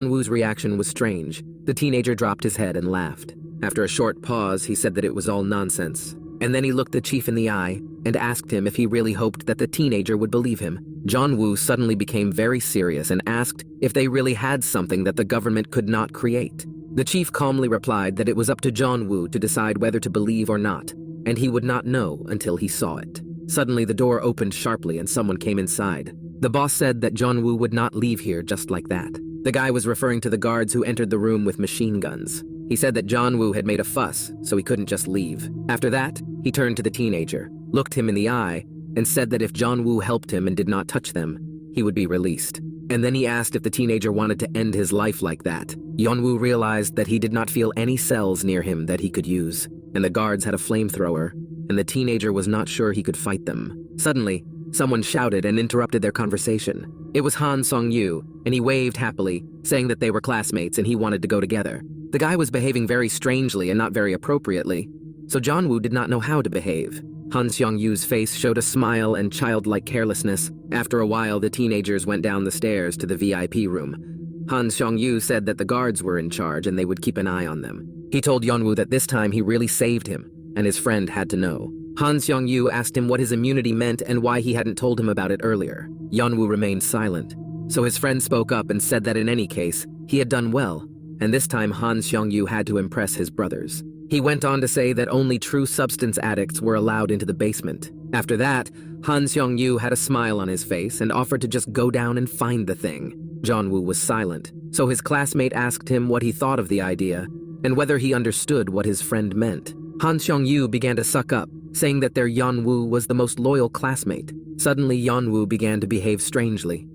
Woo's reaction was strange. The teenager dropped his head and laughed. After a short pause, he said that it was all nonsense. And then he looked the chief in the eye and asked him if he really hoped that the teenager would believe him. Woo suddenly became very serious and asked if they really had something that the government could not create. The chief calmly replied that it was up to Woo to decide whether to believe or not, and he would not know until he saw it. Suddenly, the door opened sharply and someone came inside. The boss said that Woo would not leave here just like that. The guy was referring to the guards who entered the room with machine guns. He said that Woo had made a fuss, so he couldn't just leave. After that, he turned to the teenager, looked him in the eye, and said that if Woo helped him and did not touch them, he would be released. And then he asked if the teenager wanted to end his life like that. Woo realized that he did not feel any cells near him that he could use, and the guards had a flamethrower, and the teenager was not sure he could fight them. Suddenly, someone shouted and interrupted their conversation. It was Han Sung-yu, and he waved happily, saying that they were classmates and he wanted to go together. The guy was behaving very strangely and not very appropriately, so Woo did not know how to behave. Han Seong-yu's face showed a smile and childlike carelessness. After a while, the teenagers went down the stairs to the VIP room. Han Seong-yu said that the guards were in charge and they would keep an eye on them. He told Woo that this time he really saved him, and his friend had to know. Han Seong-yu asked him what his immunity meant and why he hadn't told him about it earlier. Woo remained silent, so his friend spoke up and said that in any case, he had done well, and this time Han Seong-yu had to impress his brothers. He went on to say that only true substance addicts were allowed into the basement. After that, Han Seong-yu had a smile on his face and offered to just go down and find the thing. Woo was silent, so his classmate asked him what he thought of the idea and whether he understood what his friend meant. Han Seong-yu began to suck up, saying that their Woo was the most loyal classmate. Suddenly, Woo began to behave strangely.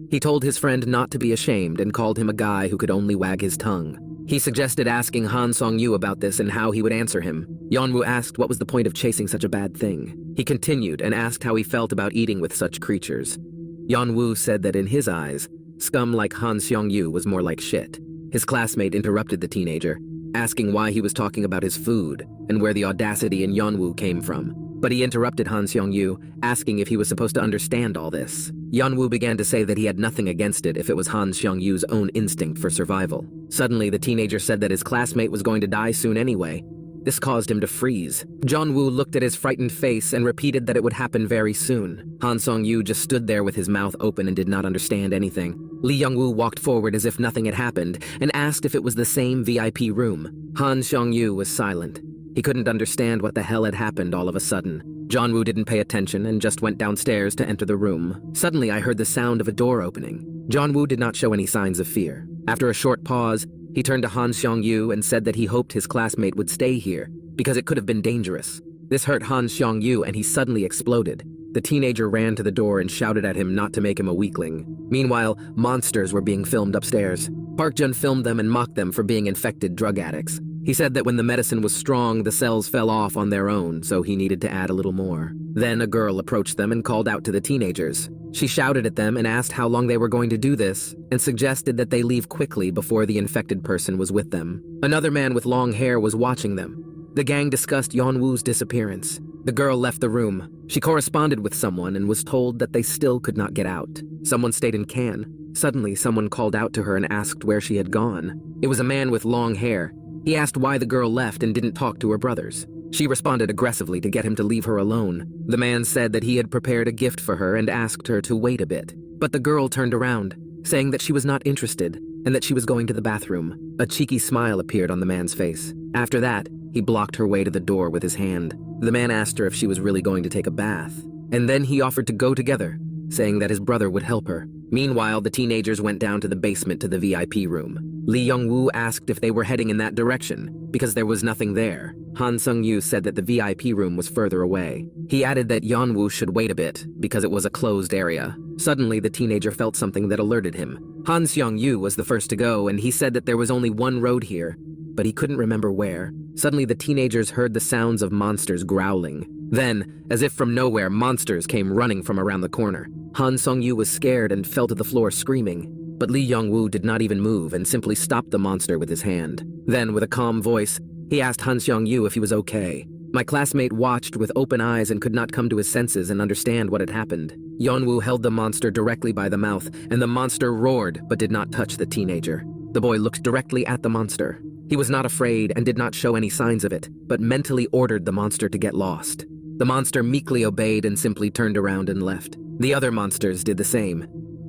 He told his friend not to be ashamed and called him a guy who could only wag his tongue. He suggested asking Han Song-yu about this and how he would answer him. Woo asked what was the point of chasing such a bad thing. He continued and asked how he felt about eating with such creatures. Woo said that in his eyes, scum like Han Seong-yu was more like shit. His classmate interrupted the teenager, asking why he was talking about his food and where the audacity in Woo came from. But he interrupted Han Seong-yu, asking if he was supposed to understand all this. Woo began to say that he had nothing against it if it was Han Seong-yu's own instinct for survival. Suddenly, the teenager said that his classmate was going to die soon anyway. This caused him to freeze. Woo looked at his frightened face and repeated that it would happen very soon. Han Song-yu just stood there with his mouth open and did not understand anything. Lee Yeon-woo walked forward as if nothing had happened and asked if it was the same VIP room. Han Seong-yu was silent. He couldn't understand what the hell had happened all of a sudden. Woo didn't pay attention and just went downstairs to enter the room. Suddenly, I heard the sound of a door opening. Woo did not show any signs of fear. After a short pause, he turned to Han Seong-yu and said that he hoped his classmate would stay here because it could have been dangerous. This hurt Han Seong-yu and he suddenly exploded. The teenager ran to the door and shouted at him not to make him a weakling. Meanwhile, monsters were being filmed upstairs. Park Jun filmed them and mocked them for being infected drug addicts. He said that when the medicine was strong, the cells fell off on their own, so he needed to add a little more. Then a girl approached them and called out to the teenagers. She shouted at them and asked how long they were going to do this, and suggested that they leave quickly before the infected person was with them. Another man with long hair was watching them. The gang discussed Woo's disappearance. The girl left the room. She corresponded with someone and was told that they still could not get out. Someone stayed in Cannes. Suddenly, someone called out to her and asked where she had gone. It was a man with long hair. He asked why the girl left and didn't talk to her brothers. She responded aggressively to get him to leave her alone. The man said that he had prepared a gift for her and asked her to wait a bit. But the girl turned around, saying that she was not interested and that she was going to the bathroom. A cheeky smile appeared on the man's face. After that, he blocked her way to the door with his hand. The man asked her if she was really going to take a bath. And then he offered to go together, saying that his brother would help her. Meanwhile, the teenagers went down to the basement to the VIP room. Lee Yeon-woo asked if they were heading in that direction, because there was nothing there. Han Sung-yu said that the VIP room was further away. He added that Yeon-woo should wait a bit, because it was a closed area. Suddenly, the teenager felt something that alerted him. Han Seong-yu was the first to go, and he said that there was only one road here, but he couldn't remember where. Suddenly, the teenagers heard the sounds of monsters growling. Then, as if from nowhere, monsters came running from around the corner. Han Sung-yu was scared and fell to the floor screaming, but Lee Yeon-woo did not even move and simply stopped the monster with his hand. Then, with a calm voice, he asked Han Seong-yu if he was okay. My classmate watched with open eyes and could not come to his senses and understand what had happened. Yeon-woo held the monster directly by the mouth, and the monster roared but did not touch the teenager. The boy looked directly at the monster. He was not afraid and did not show any signs of it, but mentally ordered the monster to get lost. The monster meekly obeyed and simply turned around and left. The other monsters did the same.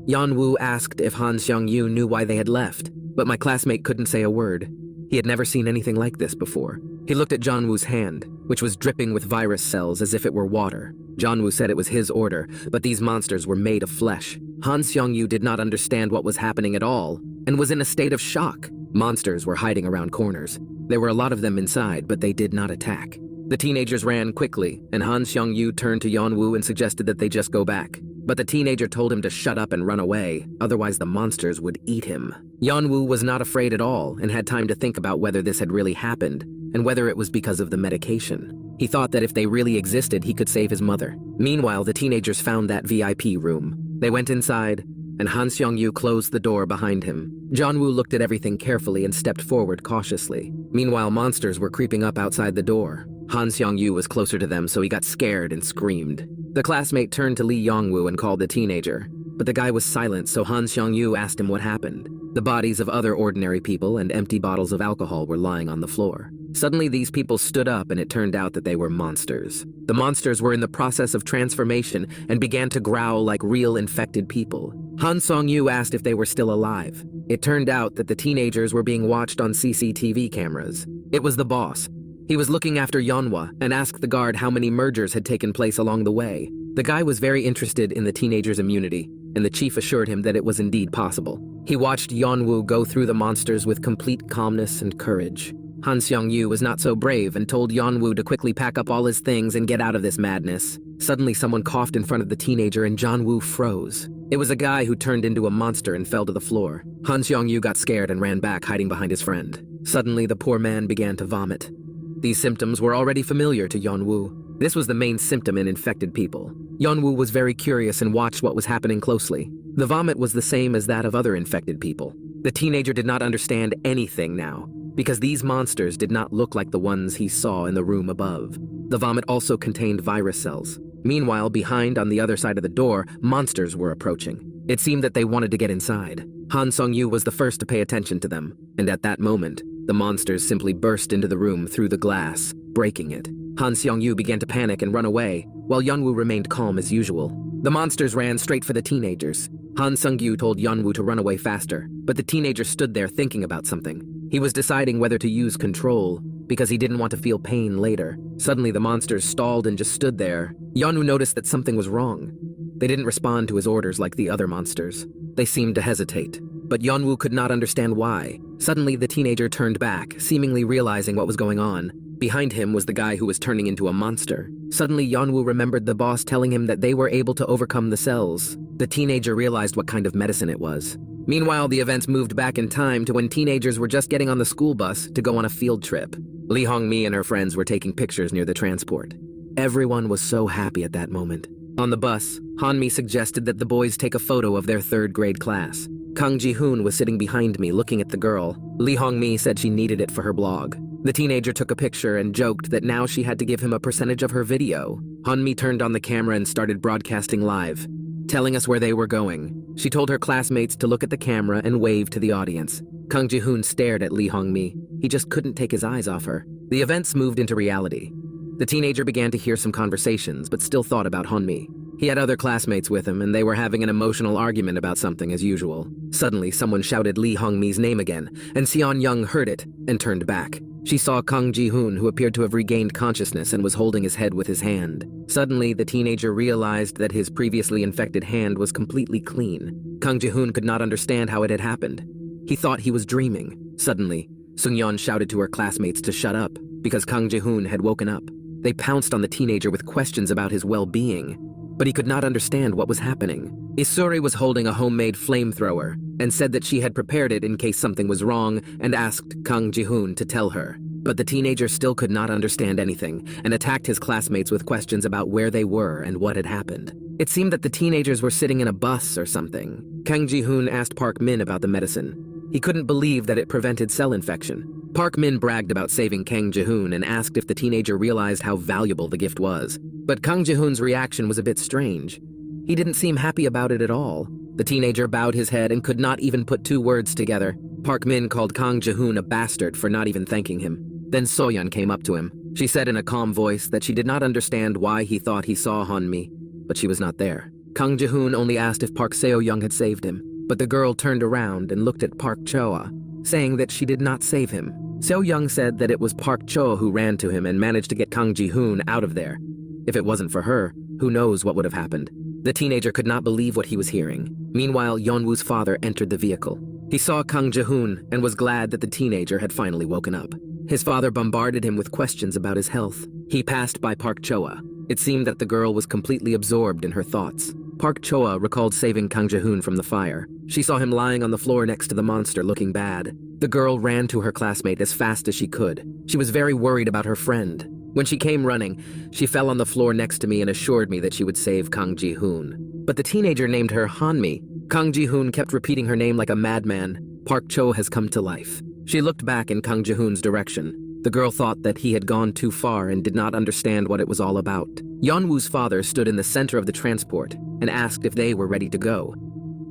Yeon-woo asked if Han Seong-yu knew why they had left, but my classmate couldn't say a word. He had never seen anything like this before. He looked at Jeon-woo's hand, which was dripping with virus cells as if it were water. Jeon-woo said it was his order, but these monsters were made of flesh. Han Seong-yu did not understand what was happening at all, and was in a state of shock. Monsters were hiding around corners. There were a lot of them inside, but they did not attack. The teenagers ran quickly, and Han Seong-yu turned to Yeon-woo and suggested that they just go back. But the teenager told him to shut up and run away, otherwise the monsters would eat him. Yeon-woo was not afraid at all and had time to think about whether this had really happened, and whether it was because of the medication. He thought that if they really existed, he could save his mother. Meanwhile, the teenagers found that VIP room. They went inside, and Han Seong-yu closed the door behind him. Jeon-woo looked at everything carefully and stepped forward cautiously. Meanwhile, monsters were creeping up outside the door. Han Seong-yu was closer to them, so he got scared and screamed. The classmate turned to Lee Yeon-woo and called the teenager, but the guy was silent, so Han Seong-yu asked him what happened. The bodies of other ordinary people and empty bottles of alcohol were lying on the floor. Suddenly, these people stood up, and it turned out that they were monsters. The monsters were in the process of transformation and began to growl like real infected people. Han Seong-yu asked if they were still alive. It turned out that the teenagers were being watched on CCTV cameras. It was the boss. He was looking after Yeonwoo and asked the guard how many mergers had taken place along the way. The guy was very interested in the teenager's immunity, and the chief assured him that it was indeed possible. He watched Yeon-woo go through the monsters with complete calmness and courage. Han Seong-yu was not so brave and told Yeon-woo to quickly pack up all his things and get out of this madness. Suddenly, someone coughed in front of the teenager and Yeon-woo froze. It was a guy who turned into a monster and fell to the floor. Han Seong-yu got scared and ran back, hiding behind his friend. Suddenly, the poor man began to vomit. These symptoms were already familiar to Yeon-woo. This was the main symptom in infected people. Yeon-woo was very curious and watched what was happening closely. The vomit was the same as that of other infected people. The teenager did not understand anything now, because these monsters did not look like the ones he saw in the room above. The vomit also contained virus cells. Meanwhile, behind on the other side of the door, monsters were approaching. It seemed that they wanted to get inside. Han Seong-yu was the first to pay attention to them, and at that moment, the monsters simply burst into the room through the glass, breaking it. Han Seong-yu began to panic and run away, while Yeon-woo remained calm as usual. The monsters ran straight for the teenagers. Han Seong-yu told Yeon-woo to run away faster, but the teenager stood there thinking about something. He was deciding whether to use control, because he didn't want to feel pain later. Suddenly, the monsters stalled and just stood there. Yeon-woo noticed that something was wrong. They didn't respond to his orders like the other monsters. They seemed to hesitate, but Yeon-woo could not understand why. Suddenly, the teenager turned back, seemingly realizing what was going on. Behind him was the guy who was turning into a monster. Suddenly, Yeon-woo remembered the boss telling him that they were able to overcome the cells. The teenager realized what kind of medicine it was. Meanwhile, the events moved back in time to when teenagers were just getting on the school bus to go on a field trip. Lee Hong-mi and her friends were taking pictures near the transport. Everyone was so happy at that moment. On the bus, Han-mi suggested that the boys take a photo of their third-grade class. Kang Ji-hoon was sitting behind me looking at the girl. Lee Hong-mi said she needed it for her blog. The teenager took a picture and joked that now she had to give him a percentage of her video. Han-mi turned on the camera and started broadcasting live, telling us where they were going. She told her classmates to look at the camera and wave to the audience. Kang Ji-hoon stared at Lee Hong-mi. He just couldn't take his eyes off her. The events moved into reality. The teenager began to hear some conversations, but still thought about Han-mi. He had other classmates with him, and they were having an emotional argument about something as usual. Suddenly, someone shouted Lee Hong-mi's name again, and Seon-young heard it and turned back. She saw Kang Ji-hoon, who appeared to have regained consciousness and was holding his head with his hand. Suddenly, the teenager realized that his previously infected hand was completely clean. Kang Ji-hoon could not understand how it had happened. He thought he was dreaming. Suddenly, Seung-yeon shouted to her classmates to shut up, because Kang Ji-hoon had woken up. They pounced on the teenager with questions about his well-being, but he could not understand what was happening. Isuri was holding a homemade flamethrower and said that she had prepared it in case something was wrong and asked Kang Ji-hoon to tell her. But the teenager still could not understand anything and attacked his classmates with questions about where they were and what had happened. It seemed that the teenagers were sitting in a bus or something. Kang Ji-hoon asked Park Min about the medicine. He couldn't believe that it prevented cell infection. Park Min bragged about saving Kang Ji-hoon and asked if the teenager realized how valuable the gift was. But Kang Ji-hoon's reaction was a bit strange. He didn't seem happy about it at all. The teenager bowed his head and could not even put two words together. Park Min called Kang Ji-hoon a bastard for not even thanking him. Then So-yeon came up to him. She said in a calm voice that she did not understand why he thought he saw Han-mi, but she was not there. Kang Ji-hoon only asked if Park Seo-young had saved him, but the girl turned around and looked at Park Choa, saying that she did not save him. Seo-young said that it was Park Choa who ran to him and managed to get Kang Ji-hoon out of there. If it wasn't for her, who knows what would have happened. The teenager could not believe what he was hearing. Meanwhile, Yeon-woo's father entered the vehicle. He saw Kang Ji-hoon and was glad that the teenager had finally woken up. His father bombarded him with questions about his health. He passed by Park Choa. It seemed that the girl was completely absorbed in her thoughts. Park Choa recalled saving Kang Ji-hoon from the fire. She saw him lying on the floor next to the monster looking bad. The girl ran to her classmate as fast as she could. She was very worried about her friend. When she came running, she fell on the floor next to me and assured me that she would save Kang Ji-hoon. But the teenager named her Han-mi. Kang Ji-hoon kept repeating her name like a madman. Park Cho has come to life. She looked back in Kang Ji-hoon's direction. The girl thought that he had gone too far and did not understand what it was all about. Yeon-woo's father stood in the center of the transport and asked if they were ready to go.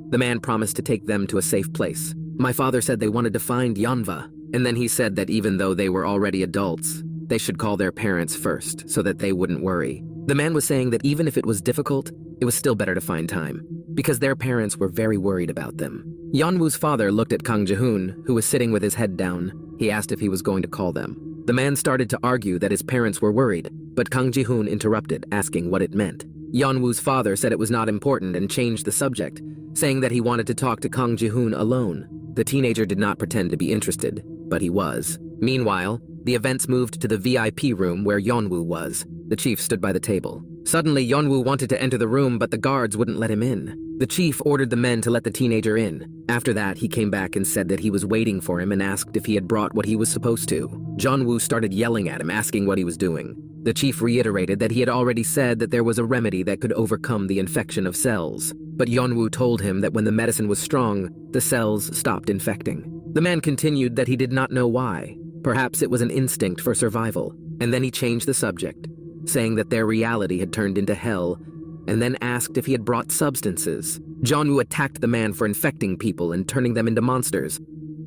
The man promised to take them to a safe place. My father said they wanted to find Yeonwoo, and then he said that even though they were already adults, they should call their parents first so that they wouldn't worry. The man was saying that even if it was difficult, it was still better to find time, because their parents were very worried about them. Yeon-woo's father looked at Kang Ji-hoon, who was sitting with his head down. He asked if he was going to call them. The man started to argue that his parents were worried, but Kang Ji-hoon interrupted, asking what it meant. Yeon-woo's father said it was not important and changed the subject, saying that he wanted to talk to Kang Ji-hoon alone. The teenager did not pretend to be interested, but he was. Meanwhile, the events moved to the VIP room where Yeon-woo was. The chief stood by the table. Suddenly, Yeon-woo wanted to enter the room, but the guards wouldn't let him in. The chief ordered the men to let the teenager in. After that, he came back and said that he was waiting for him and asked if he had brought what he was supposed to. Yeon-woo started yelling at him, asking what he was doing. The chief reiterated that he had already said that there was a remedy that could overcome the infection of cells. But Yeon-woo told him that when the medicine was strong, the cells stopped infecting. The man continued that he did not know why. Perhaps it was an instinct for survival. And then he changed the subject, saying that their reality had turned into hell, and then asked if he had brought substances. Yeon-woo attacked the man for infecting people and turning them into monsters.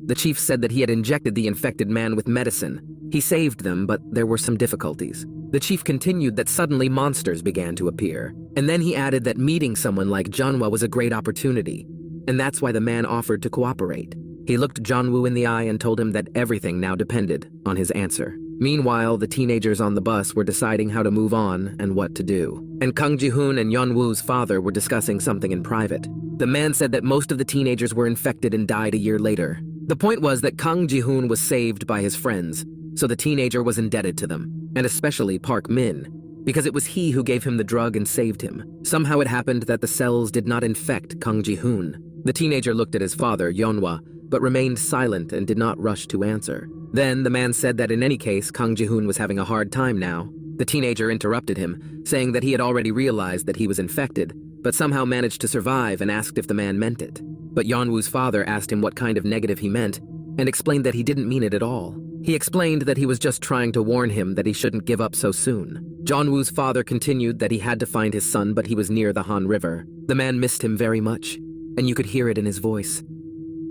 The chief said that he had injected the infected man with medicine. He saved them, but there were some difficulties. The chief continued that suddenly monsters began to appear. And then he added that meeting someone like Jeonwoo was a great opportunity, and that's why the man offered to cooperate. He looked Jeonwoo in the eye and told him that everything now depended on his answer. Meanwhile, the teenagers on the bus were deciding how to move on and what to do. And Kang Ji-hoon and Yeon-woo's father were discussing something in private. The man said that most of the teenagers were infected and died a year later. The point was that Kang Ji-hoon was saved by his friends, so the teenager was indebted to them, and especially Park Min, because it was he who gave him the drug and saved him. Somehow it happened that the cells did not infect Kang Ji-hoon. The teenager looked at his father, Yeonwoo, but remained silent and did not rush to answer. Then the man said that in any case, Kang Ji-hoon was having a hard time now. The teenager interrupted him, saying that he had already realized that he was infected, but somehow managed to survive, and asked if the man meant it. But Yeon-woo's father asked him what kind of negative he meant, and explained that he didn't mean it at all. He explained that he was just trying to warn him that he shouldn't give up so soon. Jeon-woo's father continued that he had to find his son, but he was near the Han River. The man missed him very much, and you could hear it in his voice.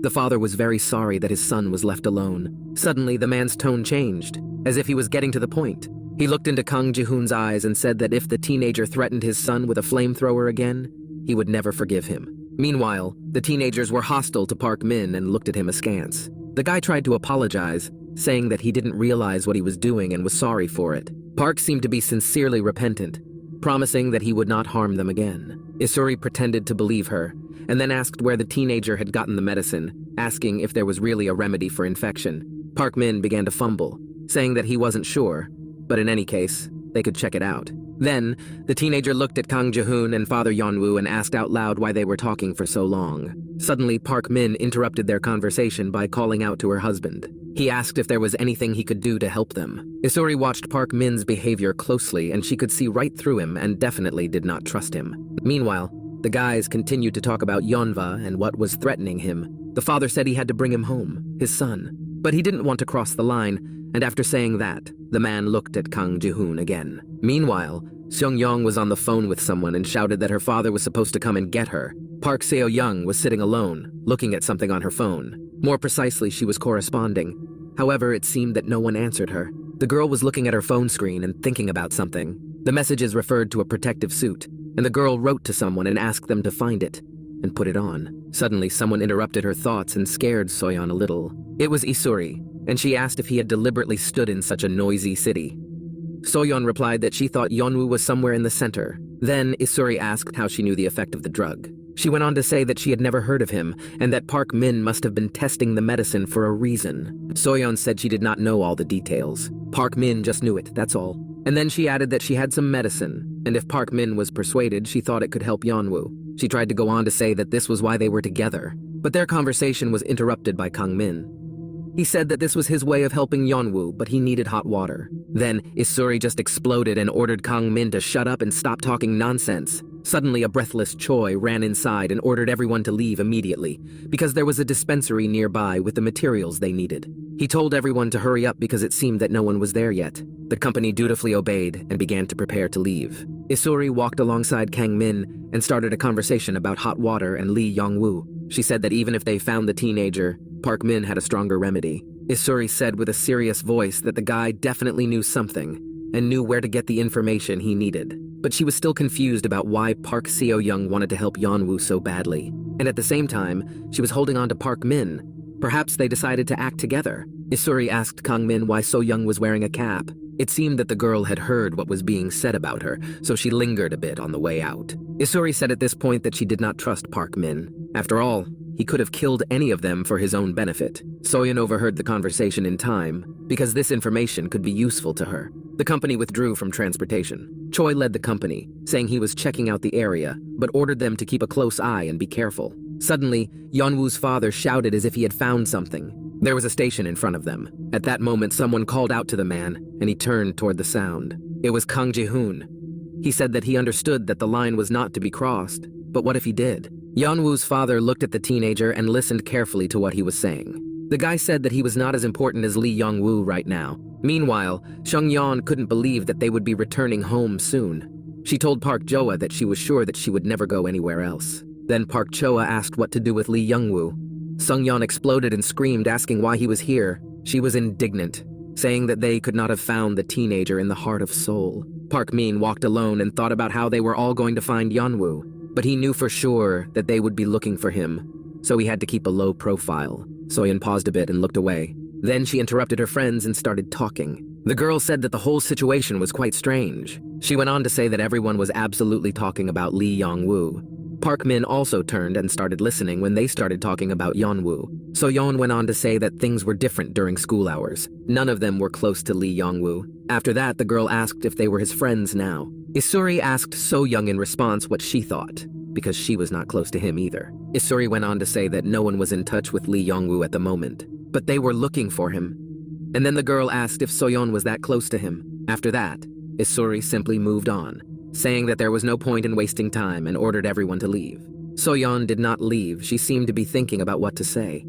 The father was very sorry that his son was left alone. Suddenly, the man's tone changed, as if he was getting to the point. He looked into Kang Ji-hoon's eyes and said that if the teenager threatened his son with a flamethrower again, he would never forgive him. Meanwhile, the teenagers were hostile to Park Min and looked at him askance. The guy tried to apologize, saying that he didn't realize what he was doing and was sorry for it. Park seemed to be sincerely repentant, promising that he would not harm them again. Isuri pretended to believe her, and then asked where the teenager had gotten the medicine, asking if there was really a remedy for infection. Park Min began to fumble, saying that he wasn't sure, but in any case, they could check it out. Then, the teenager looked at Kang Ji-hoon and Father Yeon-woo and asked out loud why they were talking for so long. Suddenly, Park Min interrupted their conversation by calling out to her husband. He asked if there was anything he could do to help them. Isuri watched Park Min's behavior closely, and she could see right through him and definitely did not trust him. Meanwhile, the guys continued to talk about Yeonwoo and what was threatening him. The father said he had to bring him home, his son. But he didn't want to cross the line, and after saying that, the man looked at Kang Ji-hoon again. Meanwhile, Seong-young was on the phone with someone and shouted that her father was supposed to come and get her. Park Seo-young was sitting alone, looking at something on her phone. More precisely, she was corresponding. However, it seemed that no one answered her. The girl was looking at her phone screen and thinking about something. The messages referred to a protective suit, and the girl wrote to someone and asked them to find it and put it on. Suddenly, someone interrupted her thoughts and scared So-yeon a little. It was Isuri, and she asked if he had deliberately stood in such a noisy city. So-yeon replied that she thought Yeon-woo was somewhere in the center. Then Isuri asked how she knew the effect of the drug. She went on to say that she had never heard of him, and that Park Min must have been testing the medicine for a reason. So-yeon said she did not know all the details. Park Min just knew it, that's all. And then she added that she had some medicine, and if Park Min was persuaded, she thought it could help Yeon-woo. She tried to go on to say that this was why they were together, but their conversation was interrupted by Kang Min. He said that this was his way of helping Yeon-woo, but he needed hot water. Then, Isuri just exploded and ordered Kang Min to shut up and stop talking nonsense. Suddenly, a breathless Choi ran inside and ordered everyone to leave immediately, because there was a dispensary nearby with the materials they needed. He told everyone to hurry up because it seemed that no one was there yet. The company dutifully obeyed and began to prepare to leave. Isuri walked alongside Kang Min and started a conversation about hot water and Lee Yeon-woo. She said that even if they found the teenager, Park Min had a stronger remedy. Isuri said with a serious voice that the guy definitely knew something and knew where to get the information he needed. But she was still confused about why Park Seo-young wanted to help Yeon-woo so badly. And at the same time, she was holding on to Park Min. Perhaps they decided to act together. Isuri asked Kang Min why So-young was wearing a cap. It seemed that the girl had heard what was being said about her, so she lingered a bit on the way out. Isuri said at this point that she did not trust Park Min. After all, he could have killed any of them for his own benefit. So-yeon overheard the conversation in time, because this information could be useful to her. The company withdrew from transportation. Choi led the company, saying he was checking out the area, but ordered them to keep a close eye and be careful. Suddenly, Yeon-woo's father shouted as if he had found something. There was a station in front of them. At that moment, someone called out to the man, and he turned toward the sound. It was Kang Ji-hoon. He said that he understood that the line was not to be crossed, but what if he did? Yeon-woo's father looked at the teenager and listened carefully to what he was saying. The guy said that he was not as important as Lee Yeon-woo right now. Meanwhile, Seong-yeon couldn't believe that they would be returning home soon. She told Park Joa that she was sure that she would never go anywhere else. Then Park Choa asked what to do with Lee Yeon-woo. Sung-yeon exploded and screamed, asking why he was here. She was indignant, saying that they could not have found the teenager in the heart of Seoul. Park Min walked alone and thought about how they were all going to find Yeon-woo, but he knew for sure that they would be looking for him, so he had to keep a low profile. So-yeon paused a bit and looked away. Then she interrupted her friends and started talking. The girl said that the whole situation was quite strange. She went on to say that everyone was absolutely talking about Lee Yeon-woo. Park Min also turned and started listening when they started talking about Yeon-woo. So-yeon went on to say that things were different during school hours. None of them were close to Lee Yeon-woo. After that, the girl asked if they were his friends now. Isuri asked So-young in response what she thought, because she was not close to him either. Isuri went on to say that no one was in touch with Lee Yeon-woo at the moment, but they were looking for him. And then the girl asked if So-yeon was that close to him. After that, Isuri simply moved on, saying that there was no point in wasting time and ordered everyone to leave. So-yeon did not leave. She seemed to be thinking about what to say.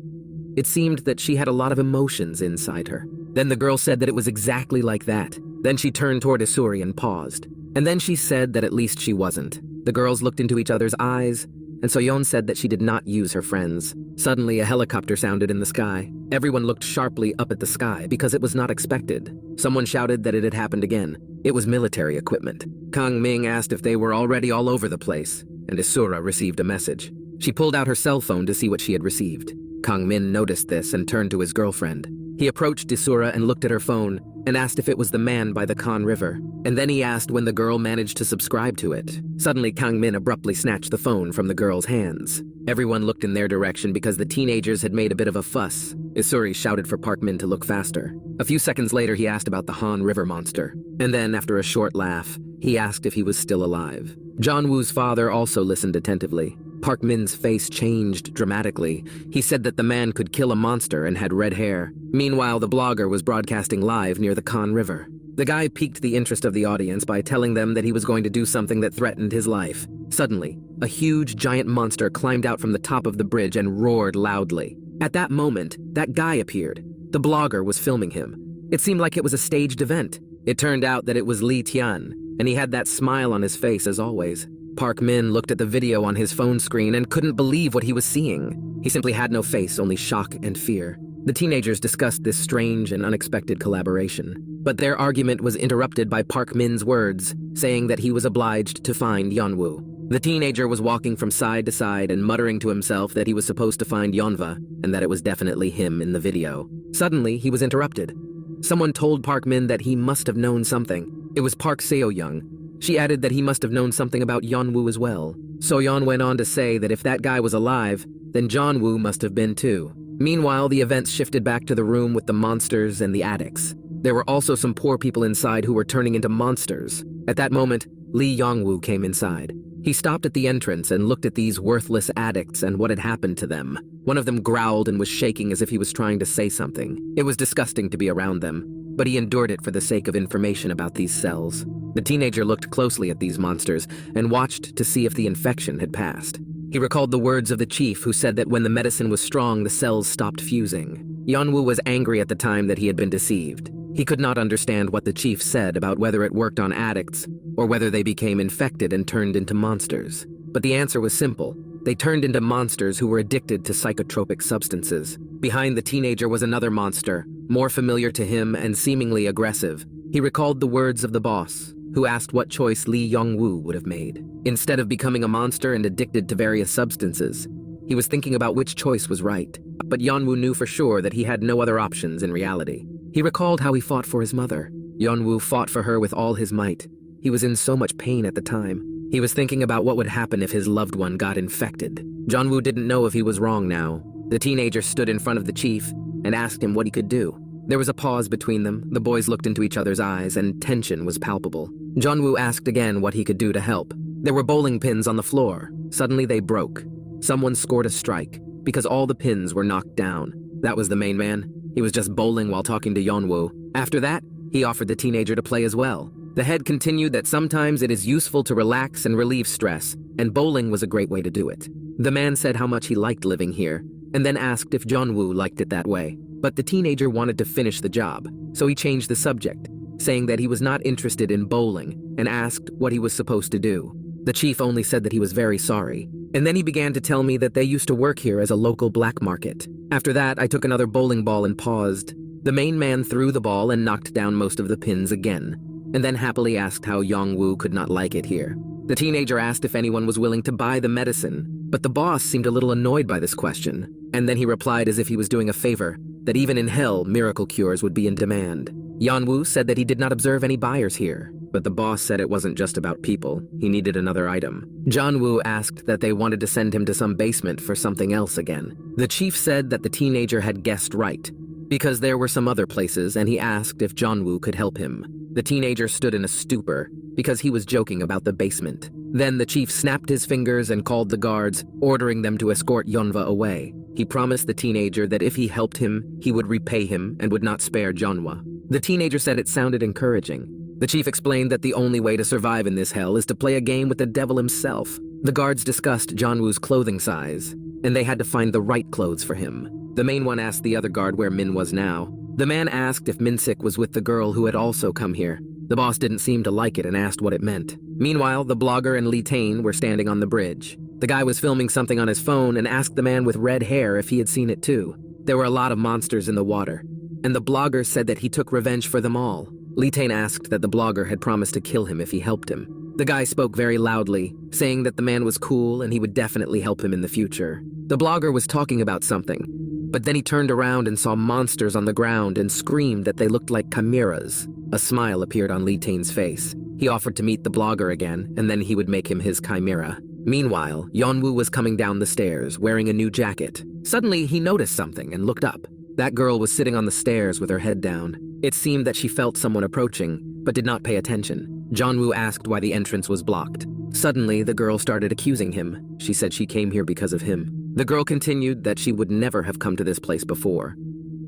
It seemed that she had a lot of emotions inside her. Then the girl said that it was exactly like that. Then she turned toward Isuri and paused. And then she said that at least she wasn't. The girls looked into each other's eyes, and So-yeon said that she did not use her friends. Suddenly, a helicopter sounded in the sky. Everyone looked sharply up at the sky because it was not expected. Someone shouted that it had happened again. It was military equipment. Kang Ming asked if they were already all over the place, and Isura received a message. She pulled out her cell phone to see what she had received. Kang Min noticed this and turned to his girlfriend. He approached Isura and looked at her phone and asked if it was the man by the Kan River. And then he asked when the girl managed to subscribe to it. Suddenly, Kang Min abruptly snatched the phone from the girl's hands. Everyone looked in their direction because the teenagers had made a bit of a fuss. Isuri shouted for Park Min to look faster. A few seconds later, he asked about the Han River monster. And then, after a short laugh, he asked if he was still alive. Jeon-woo's father also listened attentively. Park Min's face changed dramatically. He said that the man could kill a monster and had red hair. Meanwhile, the blogger was broadcasting live near the Kan River. The guy piqued the interest of the audience by telling them that he was going to do something that threatened his life. Suddenly, a huge giant monster climbed out from the top of the bridge and roared loudly. At that moment, that guy appeared. The blogger was filming him. It seemed like it was a staged event. It turned out that it was Lee Tian, and he had that smile on his face as always. Park Min looked at the video on his phone screen and couldn't believe what he was seeing. He simply had no face, only shock and fear. The teenagers discussed this strange and unexpected collaboration, but their argument was interrupted by Park Min's words, saying that he was obliged to find Yeon-woo. The teenager was walking from side to side and muttering to himself that he was supposed to find Yeonhwa and that it was definitely him in the video. Suddenly, he was interrupted. Someone told Park Min that he must have known something. It was Park So-yeon. She added that he must have known something about Yeon-woo as well. So-yeon went on to say that if that guy was alive, then Jeon-woo must have been too. Meanwhile, the events shifted back to the room with the monsters and the addicts. There were also some poor people inside who were turning into monsters. At that moment, Lee Yeon-woo came inside. He stopped at the entrance and looked at these worthless addicts and what had happened to them. One of them growled and was shaking as if he was trying to say something. It was disgusting to be around them, but he endured it for the sake of information about these cells. The teenager looked closely at these monsters and watched to see if the infection had passed. He recalled the words of the chief who said that when the medicine was strong, the cells stopped fusing. Yeon-woo was angry at the time that he had been deceived. He could not understand what the chief said about whether it worked on addicts or whether they became infected and turned into monsters. But the answer was simple. They turned into monsters who were addicted to psychotropic substances. Behind the teenager was another monster, more familiar to him and seemingly aggressive. He recalled the words of the boss, who asked what choice Lee Yeon-woo would have made. Instead of becoming a monster and addicted to various substances, he was thinking about which choice was right. But Yeon-woo knew for sure that he had no other options in reality. He recalled how he fought for his mother. Yeon-woo fought for her with all his might. He was in so much pain at the time. He was thinking about what would happen if his loved one got infected. Jeon-woo didn't know if he was wrong now. The teenager stood in front of the chief and asked him what he could do. There was a pause between them. The boys looked into each other's eyes and tension was palpable. Jeon-woo asked again what he could do to help. There were bowling pins on the floor. Suddenly they broke. Someone scored a strike because all the pins were knocked down. That was the main man. He was just bowling while talking to Yeon-woo. After that, he offered the teenager to play as well. The head continued that sometimes it is useful to relax and relieve stress, and bowling was a great way to do it. The man said how much he liked living here, and then asked if Jeon-woo liked it that way. But the teenager wanted to finish the job, so he changed the subject, saying that he was not interested in bowling, and asked what he was supposed to do. The chief only said that he was very sorry, and then he began to tell me that they used to work here as a local black market. After that, I took another bowling ball and paused. The main man threw the ball and knocked down most of the pins again, and then happily asked how Yeon-woo could not like it here. The teenager asked if anyone was willing to buy the medicine, but the boss seemed a little annoyed by this question, and then he replied as if he was doing a favor, that even in hell, miracle cures would be in demand. Yeon-woo said that he did not observe any buyers here, but the boss said it wasn't just about people, he needed another item. Jeon-woo asked that they wanted to send him to some basement for something else again. The chief said that the teenager had guessed right, because there were some other places, and he asked if Jeon-woo could help him. The teenager stood in a stupor, because he was joking about the basement. Then the chief snapped his fingers and called the guards, ordering them to escort Yeonhwa away. He promised the teenager that if he helped him, he would repay him and would not spare Jeonhwa. The teenager said it sounded encouraging. The chief explained that the only way to survive in this hell is to play a game with the devil himself. The guards discussed Jeon-woo's clothing size, and they had to find the right clothes for him. The main one asked the other guard where Min was now. The man asked if Min-sik was with the girl who had also come here. The boss didn't seem to like it and asked what it meant. Meanwhile, the blogger and Lee Tae-in were standing on the bridge. The guy was filming something on his phone and asked the man with red hair if he had seen it too. There were a lot of monsters in the water, and the blogger said that he took revenge for them all. Lee Tae-in asked that the blogger had promised to kill him if he helped him. The guy spoke very loudly, saying that the man was cool and he would definitely help him in the future. The blogger was talking about something, but then he turned around and saw monsters on the ground and screamed that they looked like chimeras. A smile appeared on Lee Tae-in's face. He offered to meet the blogger again, and then he would make him his chimera. Meanwhile, Yeon-woo was coming down the stairs, wearing a new jacket. Suddenly, he noticed something and looked up. That girl was sitting on the stairs with her head down. It seemed that she felt someone approaching, but did not pay attention. Jeon-woo asked why the entrance was blocked. Suddenly, the girl started accusing him. She said she came here because of him. The girl continued that she would never have come to this place before.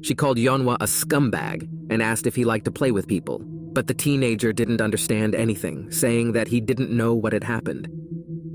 She called Yeonhwa a scumbag and asked if he liked to play with people. But the teenager didn't understand anything, saying that he didn't know what had happened.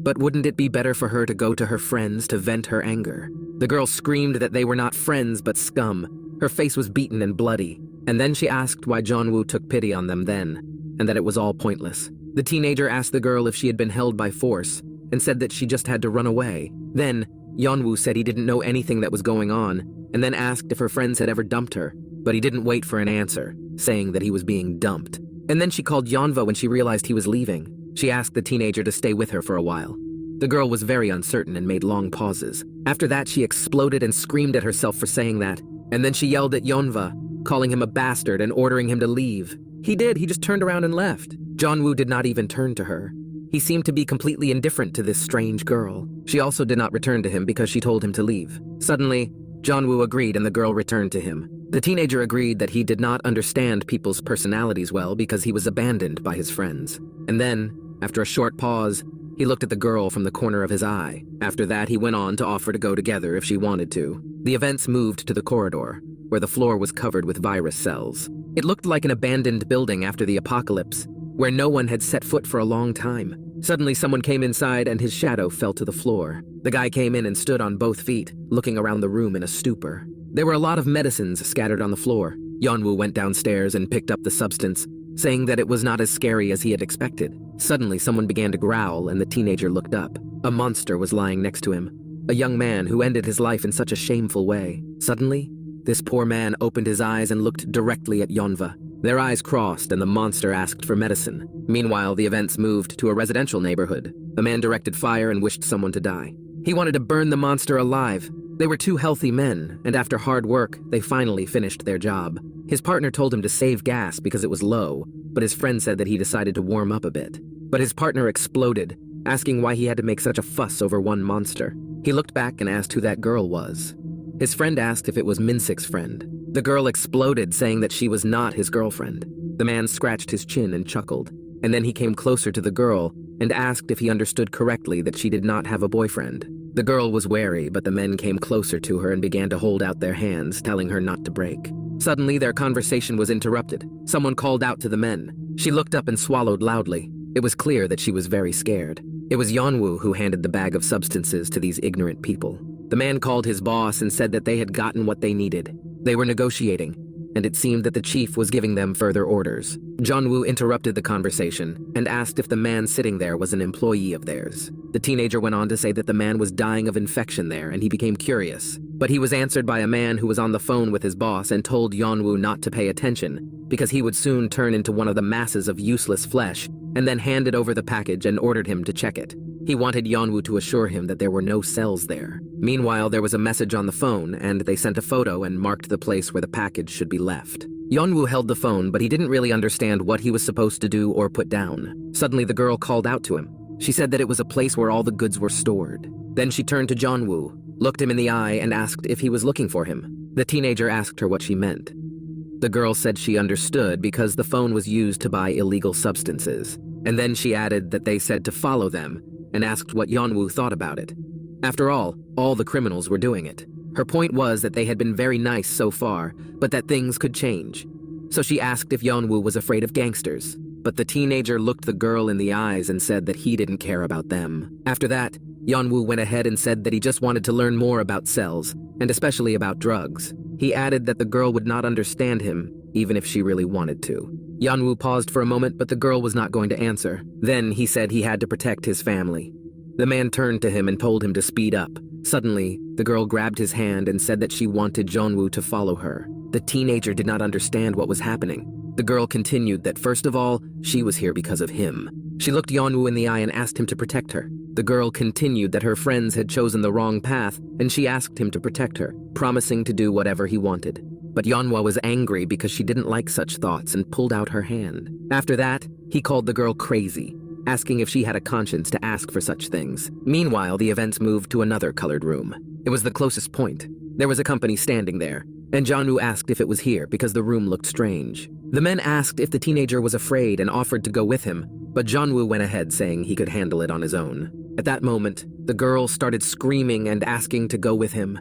But wouldn't it be better for her to go to her friends to vent her anger? The girl screamed that they were not friends but scum. Her face was beaten and bloody, and then she asked why Jeon-woo took pity on them then, and that it was all pointless. The teenager asked the girl if she had been held by force, and said that she just had to run away. Then, Yeon-woo said he didn't know anything that was going on, and then asked if her friends had ever dumped her, but he didn't wait for an answer, saying that he was being dumped. And then she called Yeonwoo when she realized he was leaving. She asked the teenager to stay with her for a while. The girl was very uncertain and made long pauses. After that, she exploded and screamed at herself for saying that, and then she yelled at Yeonwoo, calling him a bastard and ordering him to leave. He did, he just turned around and left. Jeon-woo did not even turn to her. He seemed to be completely indifferent to this strange girl. She also did not return to him because she told him to leave. Suddenly, Jeon-woo agreed and the girl returned to him. The teenager agreed that he did not understand people's personalities well because he was abandoned by his friends. And then, after a short pause, he looked at the girl from the corner of his eye. After that, he went on to offer to go together if she wanted to. The events moved to the corridor, where the floor was covered with virus cells. It looked like an abandoned building after the apocalypse, where no one had set foot for a long time. Suddenly, someone came inside and his shadow fell to the floor. The guy came in and stood on both feet, looking around the room in a stupor. There were a lot of medicines scattered on the floor. Yeon-woo went downstairs and picked up the substance, saying that it was not as scary as he had expected. Suddenly, someone began to growl and the teenager looked up. A monster was lying next to him, a young man who ended his life in such a shameful way. Suddenly, this poor man opened his eyes and looked directly at Yeonwoo. Their eyes crossed and the monster asked for medicine. Meanwhile, the events moved to a residential neighborhood. A man directed fire and wished someone to die. He wanted to burn the monster alive. They were two healthy men, and after hard work, they finally finished their job. His partner told him to save gas because it was low, but his friend said that he decided to warm up a bit. But his partner exploded, asking why he had to make such a fuss over one monster. He looked back and asked who that girl was. His friend asked if it was Minsik's friend. The girl exploded, saying that she was not his girlfriend. The man scratched his chin and chuckled, and then he came closer to the girl and asked if he understood correctly that she did not have a boyfriend. The girl was wary, but the men came closer to her and began to hold out their hands, telling her not to break. Suddenly, their conversation was interrupted. Someone called out to the men. She looked up and swallowed loudly. It was clear that she was very scared. It was Yeon-woo who handed the bag of substances to these ignorant people. The man called his boss and said that they had gotten what they needed. They were negotiating, and it seemed that the chief was giving them further orders. Jeon-woo interrupted the conversation and asked if the man sitting there was an employee of theirs. The teenager went on to say that the man was dying of infection there and he became curious. But he was answered by a man who was on the phone with his boss and told Yeon-woo not to pay attention because he would soon turn into one of the masses of useless flesh, and then handed over the package and ordered him to check it. He wanted Yeon-woo to assure him that there were no cells there. Meanwhile, there was a message on the phone, and they sent a photo and marked the place where the package should be left. Yeon-woo held the phone, but he didn't really understand what he was supposed to do or put down. Suddenly, the girl called out to him. She said that it was a place where all the goods were stored. Then she turned to Jeon-woo, looked him in the eye, and asked if he was looking for him. The teenager asked her what she meant. The girl said she understood because the phone was used to buy illegal substances. And then she added that they said to follow them, and asked what Yeon-woo thought about it. After all the criminals were doing it. Her point was that they had been very nice so far, but that things could change. So she asked if Yeon-woo was afraid of gangsters. But the teenager looked the girl in the eyes and said that he didn't care about them. After that, Yeon-woo went ahead and said that he just wanted to learn more about cells, and especially about drugs. He added that the girl would not understand him, even if she really wanted to. Yeon-woo paused for a moment, but the girl was not going to answer. Then he said he had to protect his family. The man turned to him and told him to speed up. Suddenly, the girl grabbed his hand and said that she wanted Jeon-woo to follow her. The teenager did not understand what was happening. The girl continued that first of all, she was here because of him. She looked Yeon-woo in the eye and asked him to protect her. The girl continued that her friends had chosen the wrong path, and she asked him to protect her, promising to do whatever he wanted. But Yeon-woo was angry because she didn't like such thoughts and pulled out her hand. After that, he called the girl crazy, asking if she had a conscience to ask for such things. Meanwhile, the events moved to another colored room. It was the closest point. There was a company standing there, and Jeon-woo asked if it was here because the room looked strange. The men asked if the teenager was afraid and offered to go with him, but Jeon-woo went ahead saying he could handle it on his own. At that moment, the girl started screaming and asking to go with him.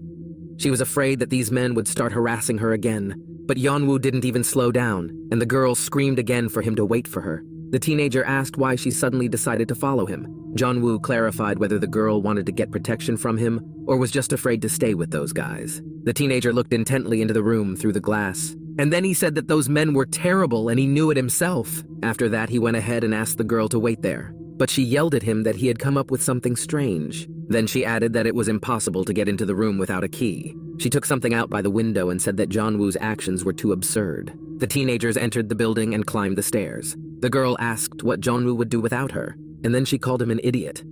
She was afraid that these men would start harassing her again, but Yeon-woo didn't even slow down, and the girl screamed again for him to wait for her. The teenager asked why she suddenly decided to follow him. Jeon-woo clarified whether the girl wanted to get protection from him or was just afraid to stay with those guys. The teenager looked intently into the room through the glass, and then he said that those men were terrible and he knew it himself. After that, he went ahead and asked the girl to wait there, but she yelled at him that he had come up with something strange. Then she added that it was impossible to get into the room without a key. She took something out by the window and said that Jeon-woo's actions were too absurd. The teenagers entered the building and climbed the stairs. The girl asked what Jeon-woo would do without her, and then she called him an idiot.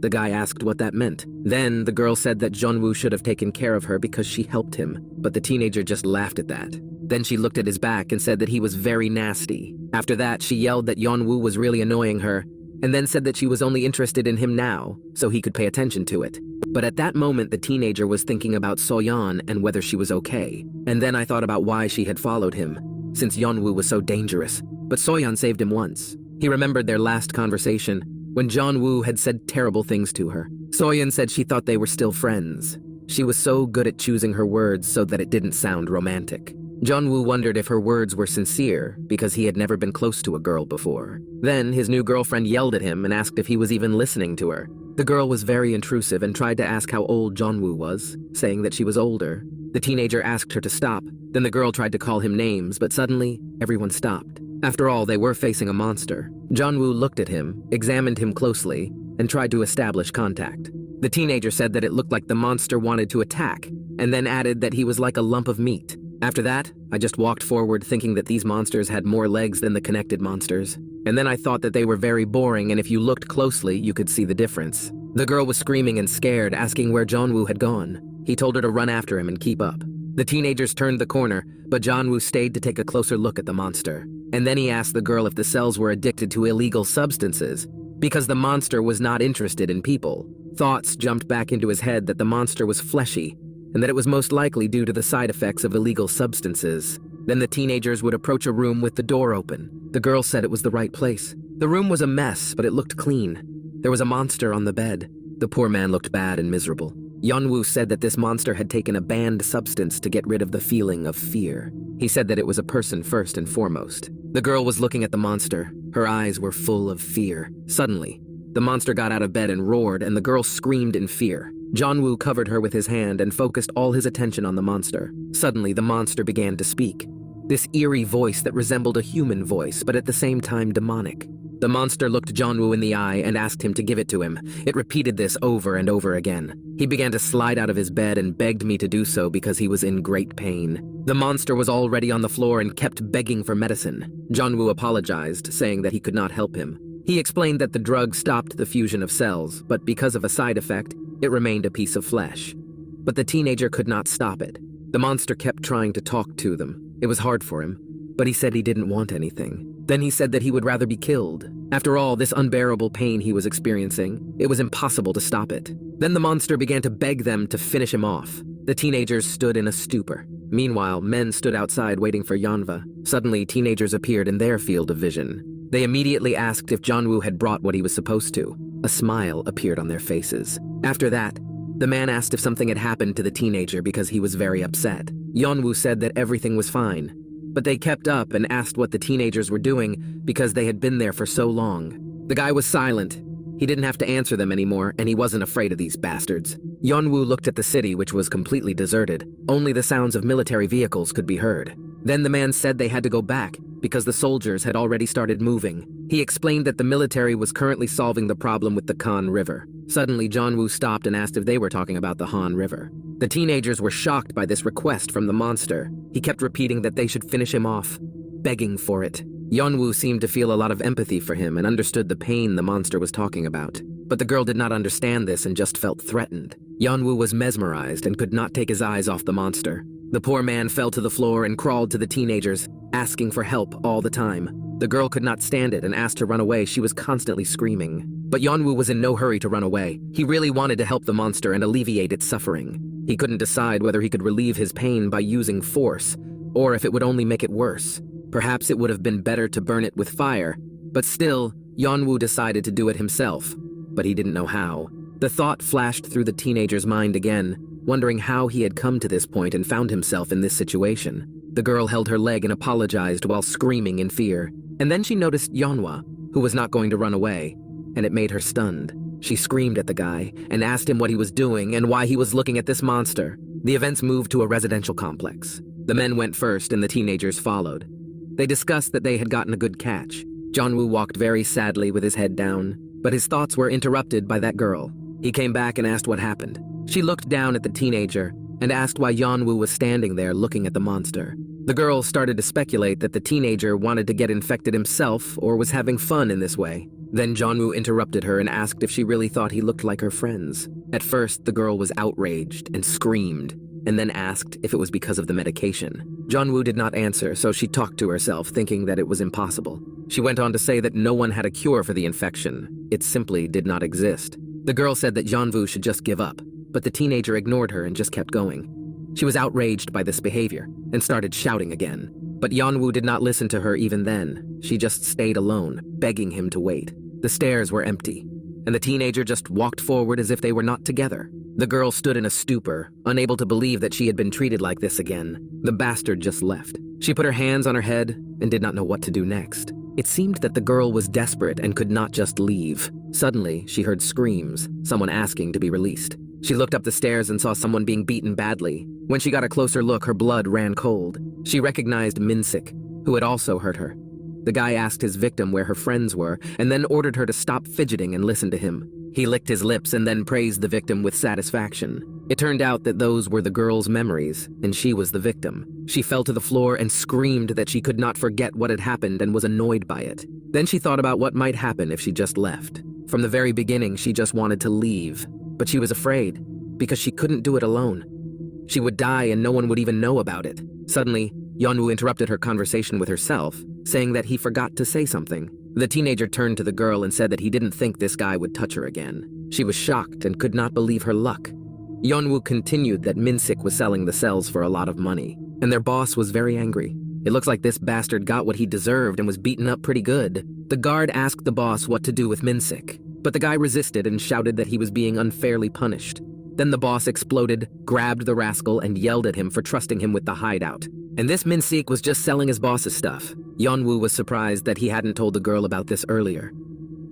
The guy asked what that meant. Then the girl said that Jeon-woo should have taken care of her because she helped him, but the teenager just laughed at that. Then she looked at his back and said that he was very nasty. After that, she yelled that Jeon-woo was really annoying her, and then said that she was only interested in him now, so he could pay attention to it. But at that moment, the teenager was thinking about So-yeon and whether she was okay. And then I thought about why she had followed him, since Jeon-woo was so dangerous. But So-yeon saved him once. He remembered their last conversation, when Jeon-woo had said terrible things to her. So-yeon said she thought they were still friends. She was so good at choosing her words so that it didn't sound romantic. Jeon-woo wondered if her words were sincere because he had never been close to a girl before. Then his new girlfriend yelled at him and asked if he was even listening to her. The girl was very intrusive and tried to ask how old Jeon-woo was, saying that she was older. The teenager asked her to stop. Then the girl tried to call him names, but suddenly everyone stopped. After all, they were facing a monster. Jeon-woo looked at him, examined him closely, and tried to establish contact. The teenager said that it looked like the monster wanted to attack, and then added that he was like a lump of meat. After that, I just walked forward thinking that these monsters had more legs than the connected monsters. And then I thought that they were very boring, and if you looked closely, you could see the difference. The girl was screaming and scared, asking where Jeon-woo had gone. He told her to run after him and keep up. The teenagers turned the corner, but Jeon-woo stayed to take a closer look at the monster. And then he asked the girl if the cells were addicted to illegal substances, because the monster was not interested in people. Thoughts jumped back into his head that the monster was fleshy, and that it was most likely due to the side effects of illegal substances. Then the teenagers would approach a room with the door open. The girl said it was the right place. The room was a mess, but it looked clean. There was a monster on the bed. The poor man looked bad and miserable. Jeon-woo said that this monster had taken a banned substance to get rid of the feeling of fear. He said that it was a person first and foremost. The girl was looking at the monster. Her eyes were full of fear. Suddenly, the monster got out of bed and roared, and the girl screamed in fear. Jeon-woo covered her with his hand and focused all his attention on the monster. Suddenly, the monster began to speak. This eerie voice that resembled a human voice, but at the same time demonic. The monster looked Jeon-woo in the eye and asked him to give it to him. It repeated this over and over again. He began to slide out of his bed and begged me to do so because he was in great pain. The monster was already on the floor and kept begging for medicine. Jeon-woo apologized, saying that he could not help him. He explained that the drug stopped the fusion of cells, but because of a side effect, it remained a piece of flesh. But the teenager could not stop it. The monster kept trying to talk to them. It was hard for him, but he said he didn't want anything. Then he said that he would rather be killed. After all this unbearable pain he was experiencing, it was impossible to stop it. Then the monster began to beg them to finish him off. The teenagers stood in a stupor. Meanwhile, men stood outside waiting for Yeon-woo. Suddenly, teenagers appeared in their field of vision. They immediately asked if Jeon-woo had brought what he was supposed to. A smile appeared on their faces. After that, the man asked if something had happened to the teenager because he was very upset. Yeon-woo said that everything was fine, but they kept up and asked what the teenagers were doing because they had been there for so long. The guy was silent. He didn't have to answer them anymore, and he wasn't afraid of these bastards. Yeon-woo looked at the city, which was completely deserted. Only the sounds of military vehicles could be heard. Then the man said they had to go back because the soldiers had already started moving. He explained that the military was currently solving the problem with the Han River. Suddenly, Jeon-woo stopped and asked if they were talking about the Han River. The teenagers were shocked by this request from the monster. He kept repeating that they should finish him off, begging for it. Yeon-woo seemed to feel a lot of empathy for him and understood the pain the monster was talking about. But the girl did not understand this and just felt threatened. Yeon-woo was mesmerized and could not take his eyes off the monster. The poor man fell to the floor and crawled to the teenagers, asking for help all the time. The girl could not stand it and asked to run away. She was constantly screaming. But Yeon-woo was in no hurry to run away. He really wanted to help the monster and alleviate its suffering. He couldn't decide whether he could relieve his pain by using force, or if it would only make it worse. Perhaps it would have been better to burn it with fire, but still, Yeon-woo decided to do it himself, but he didn't know how. The thought flashed through the teenager's mind again, wondering how he had come to this point and found himself in this situation. The girl held her leg and apologized while screaming in fear. And then she noticed Yeon-woo. who was not going to run away, and it made her stunned. She screamed at the guy and asked him what he was doing and why he was looking at this monster. The events moved to a residential complex. The men went first and the teenagers followed. They discussed that they had gotten a good catch. Jeon-woo walked very sadly with his head down, but his thoughts were interrupted by that girl. He came back and asked what happened. She looked down at the teenager and asked why Yeon-woo was standing there looking at the monster. The girl started to speculate that the teenager wanted to get infected himself or was having fun in this way. Then Jeon-woo interrupted her and asked if she really thought he looked like her friends. At first, the girl was outraged and screamed, and then asked if it was because of the medication. Jeon-woo did not answer, so she talked to herself, thinking that it was impossible. She went on to say that no one had a cure for the infection. It simply did not exist. The girl said that Jeon-woo should just give up, but the teenager ignored her and just kept going. She was outraged by this behavior and started shouting again. But Yeon-woo did not listen to her even then. She just stayed alone, begging him to wait. The stairs were empty, and the teenager just walked forward as if they were not together. The girl stood in a stupor, unable to believe that she had been treated like this again. The bastard just left. She put her hands on her head and did not know what to do next. It seemed that the girl was desperate and could not just leave. Suddenly, she heard screams, someone asking to be released. She looked up the stairs and saw someone being beaten badly. When she got a closer look, her blood ran cold. She recognized Min-sik, who had also hurt her. The guy asked his victim where her friends were, and then ordered her to stop fidgeting and listen to him. He licked his lips and then praised the victim with satisfaction. It turned out that those were the girl's memories, and she was the victim. She fell to the floor and screamed that she could not forget what had happened and was annoyed by it. Then she thought about what might happen if she just left. From the very beginning, she just wanted to leave, but she was afraid, because she couldn't do it alone. She would die and no one would even know about it. Suddenly, Yeon-woo interrupted her conversation with herself, saying that he forgot to say something. The teenager turned to the girl and said that he didn't think this guy would touch her again. She was shocked and could not believe her luck. Yeon-woo continued that Min-sik was selling the cells for a lot of money, and their boss was very angry. It looks like this bastard got what he deserved and was beaten up pretty good. The guard asked the boss what to do with Min-sik, but the guy resisted and shouted that he was being unfairly punished. Then the boss exploded, grabbed the rascal, and yelled at him for trusting him with the hideout. And this Min-sik was just selling his boss's stuff. Yeon-woo was surprised that he hadn't told the girl about this earlier.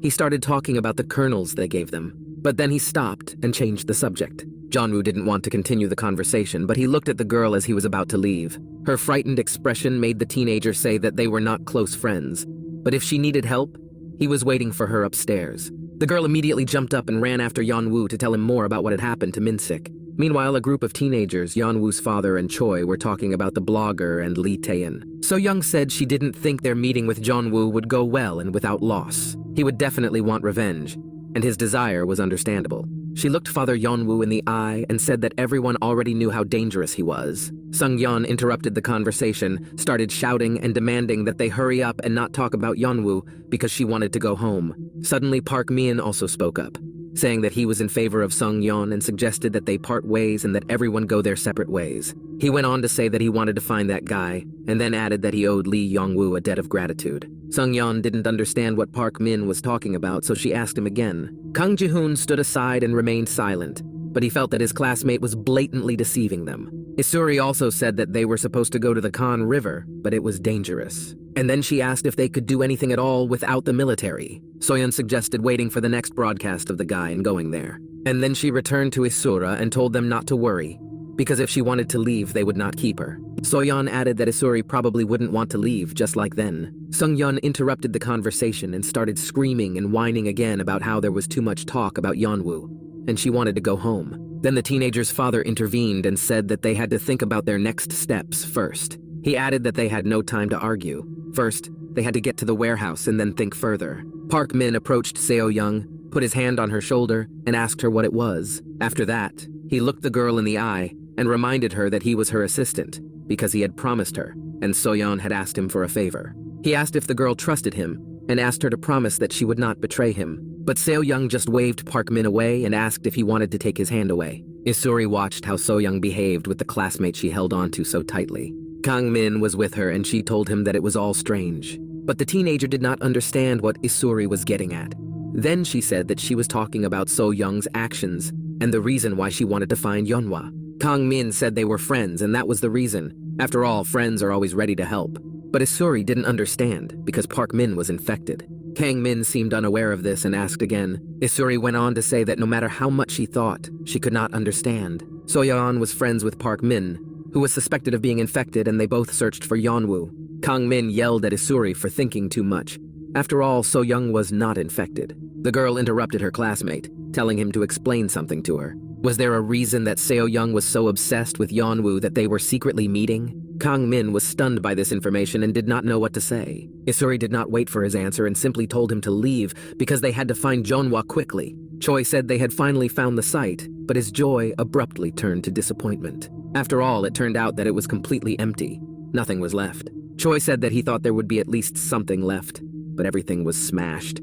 He started talking about the kernels they gave them, but then he stopped and changed the subject. Jeon-woo didn't want to continue the conversation, but he looked at the girl as he was about to leave. Her frightened expression made the teenager say that they were not close friends, but if she needed help, he was waiting for her upstairs. The girl immediately jumped up and ran after Yeon-woo to tell him more about what had happened to Min-sik. Meanwhile, a group of teenagers, Yeon-woo's father and Choi, were talking about the blogger and Lee Tae-in. So-young said she didn't think their meeting with Jeon-woo would go well and without loss. He would definitely want revenge, and his desire was understandable. She looked Father Yeon-woo in the eye and said that everyone already knew how dangerous he was. Sung-yeon interrupted the conversation, started shouting and demanding that they hurry up and not talk about Yeon-woo because she wanted to go home. Suddenly, Park Min also spoke up, saying that he was in favor of Sung-yeon and suggested that they part ways and that everyone go their separate ways. He went on to say that he wanted to find that guy, and then added that he owed Lee Yeon-woo a debt of gratitude. Sung-yeon didn't understand what Park Min was talking about, so she asked him again. Kang Ji-hoon stood aside and remained silent, but he felt that his classmate was blatantly deceiving them. Isuri also said that they were supposed to go to the Khan River, but it was dangerous. And then she asked if they could do anything at all without the military. So-yeon suggested waiting for the next broadcast of the guy and going there. And then she returned to Isura and told them not to worry, because if she wanted to leave, they would not keep her. So-yeon added that Isuri probably wouldn't want to leave just like then. Sung-yeon interrupted the conversation and started screaming and whining again about how there was too much talk about Yeon-woo, and she wanted to go home. Then the teenager's father intervened and said that they had to think about their next steps first. He added that they had no time to argue. First, they had to get to the warehouse and then think further. Park Min approached Seo-young, put his hand on her shoulder, and asked her what it was. After that, he looked the girl in the eye and reminded her that he was her assistant, because he had promised her, and So-yeon had asked him for a favor. He asked if the girl trusted him, and asked her to promise that she would not betray him. But Seo-young just waved Park Min away and asked if he wanted to take his hand away. Isuri watched how So-young behaved with the classmate she held onto so tightly. Kang Min was with her and she told him that it was all strange. But the teenager did not understand what Isuri was getting at. Then she said that she was talking about So-young's actions and the reason why she wanted to find Yeon-woo. Kang Min said they were friends and that was the reason. After all, friends are always ready to help. But Isuri didn't understand because Park Min was infected. Kang Min seemed unaware of this and asked again. Isuri went on to say that no matter how much she thought, she could not understand. So-yeon was friends with Park Min, who was suspected of being infected, and they both searched for Yeon-woo. Kang Min yelled at Isuri for thinking too much. After all, So-young was not infected. The girl interrupted her classmate, telling him to explain something to her. Was there a reason that So-young was so obsessed with Yeon-woo that they were secretly meeting? Kang Min was stunned by this information and did not know what to say. Isuri did not wait for his answer and simply told him to leave because they had to find Jeonhwa quickly. Choi said they had finally found the site, but his joy abruptly turned to disappointment. After all, it turned out that it was completely empty. Nothing was left. Choi said that he thought there would be at least something left, but everything was smashed.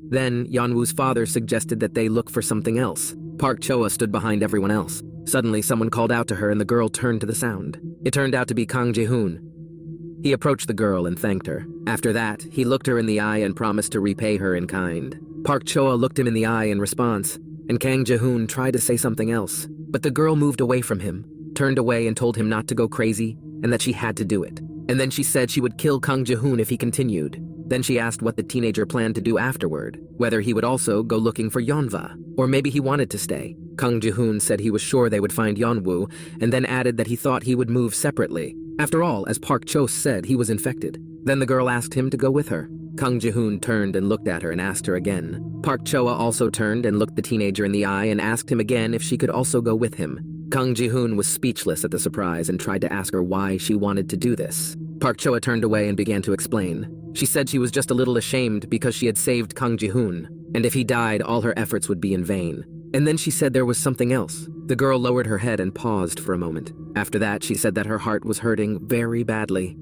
Then, Yeon-woo's father suggested that they look for something else. Park Choa stood behind everyone else. Suddenly, someone called out to her and the girl turned to the sound. It turned out to be Kang Ji-hoon. He approached the girl and thanked her. After that, he looked her in the eye and promised to repay her in kind. Park Choa looked him in the eye in response, and Kang Ji-hoon tried to say something else. But the girl moved away from him, turned away and told him not to go crazy, and that she had to do it. And then she said she would kill Kang Ji-hoon if he continued. Then she asked what the teenager planned to do afterward, whether he would also go looking for Yeonhwa, or maybe he wanted to stay. Kang Ji-hoon said he was sure they would find Yeon-woo, and then added that he thought he would move separately. After all, as Park Cho said, he was infected. Then the girl asked him to go with her. Kang Ji-hoon turned and looked at her and asked her again. Park Choa also turned and looked the teenager in the eye and asked him again if she could also go with him. Kang Ji-hoon was speechless at the surprise and tried to ask her why she wanted to do this. Park Choa turned away and began to explain. She said she was just a little ashamed because she had saved Kang Ji-hoon, and if he died, all her efforts would be in vain. And then she said there was something else. The girl lowered her head and paused for a moment. After that, she said that her heart was hurting very badly.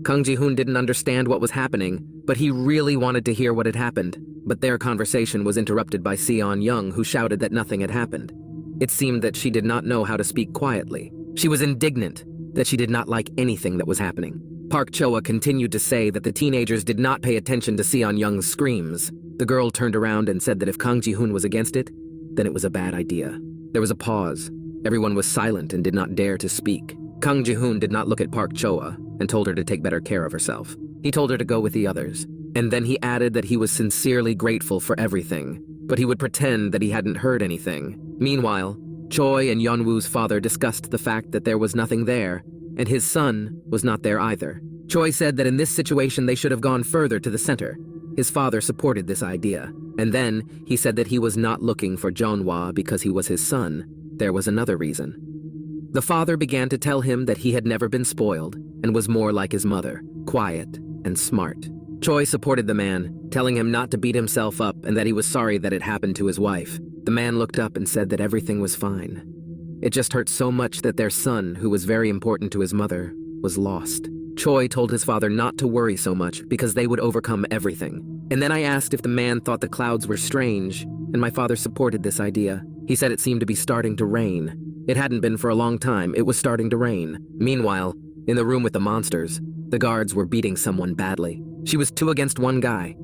Kang Ji-hoon didn't understand what was happening, but he really wanted to hear what had happened. But their conversation was interrupted by Seon-young, who shouted that nothing had happened. It seemed that she did not know how to speak quietly. She was indignant that she did not like anything that was happening. Park Choa continued to say that the teenagers did not pay attention to Seon-young's screams. The girl turned around and said that if Kang Ji-hoon was against it, then it was a bad idea. There was a pause. Everyone was silent and did not dare to speak. Kang Ji-hoon did not look at Park Choa and told her to take better care of herself. He told her to go with the others. And then he added that he was sincerely grateful for everything, but he would pretend that he hadn't heard anything. Meanwhile, Choi and Yeon-woo's father discussed the fact that there was nothing there, and his son was not there either. Choi said that in this situation they should have gone further to the center. His father supported this idea, and then he said that he was not looking for Jeonhwa because he was his son. There was another reason. The father began to tell him that he had never been spoiled and was more like his mother, quiet and smart. Choi supported the man, telling him not to beat himself up and that he was sorry that it happened to his wife. The man looked up and said that everything was fine. It just hurt so much that their son, who was very important to his mother, was lost. Choi told his father not to worry so much because they would overcome everything. And then I asked if the man thought the clouds were strange, and my father supported this idea. He said it seemed to be starting to rain. It hadn't been for a long time, it was starting to rain. Meanwhile, in the room with the monsters, the guards were beating someone badly. She was 2 against 1 guy.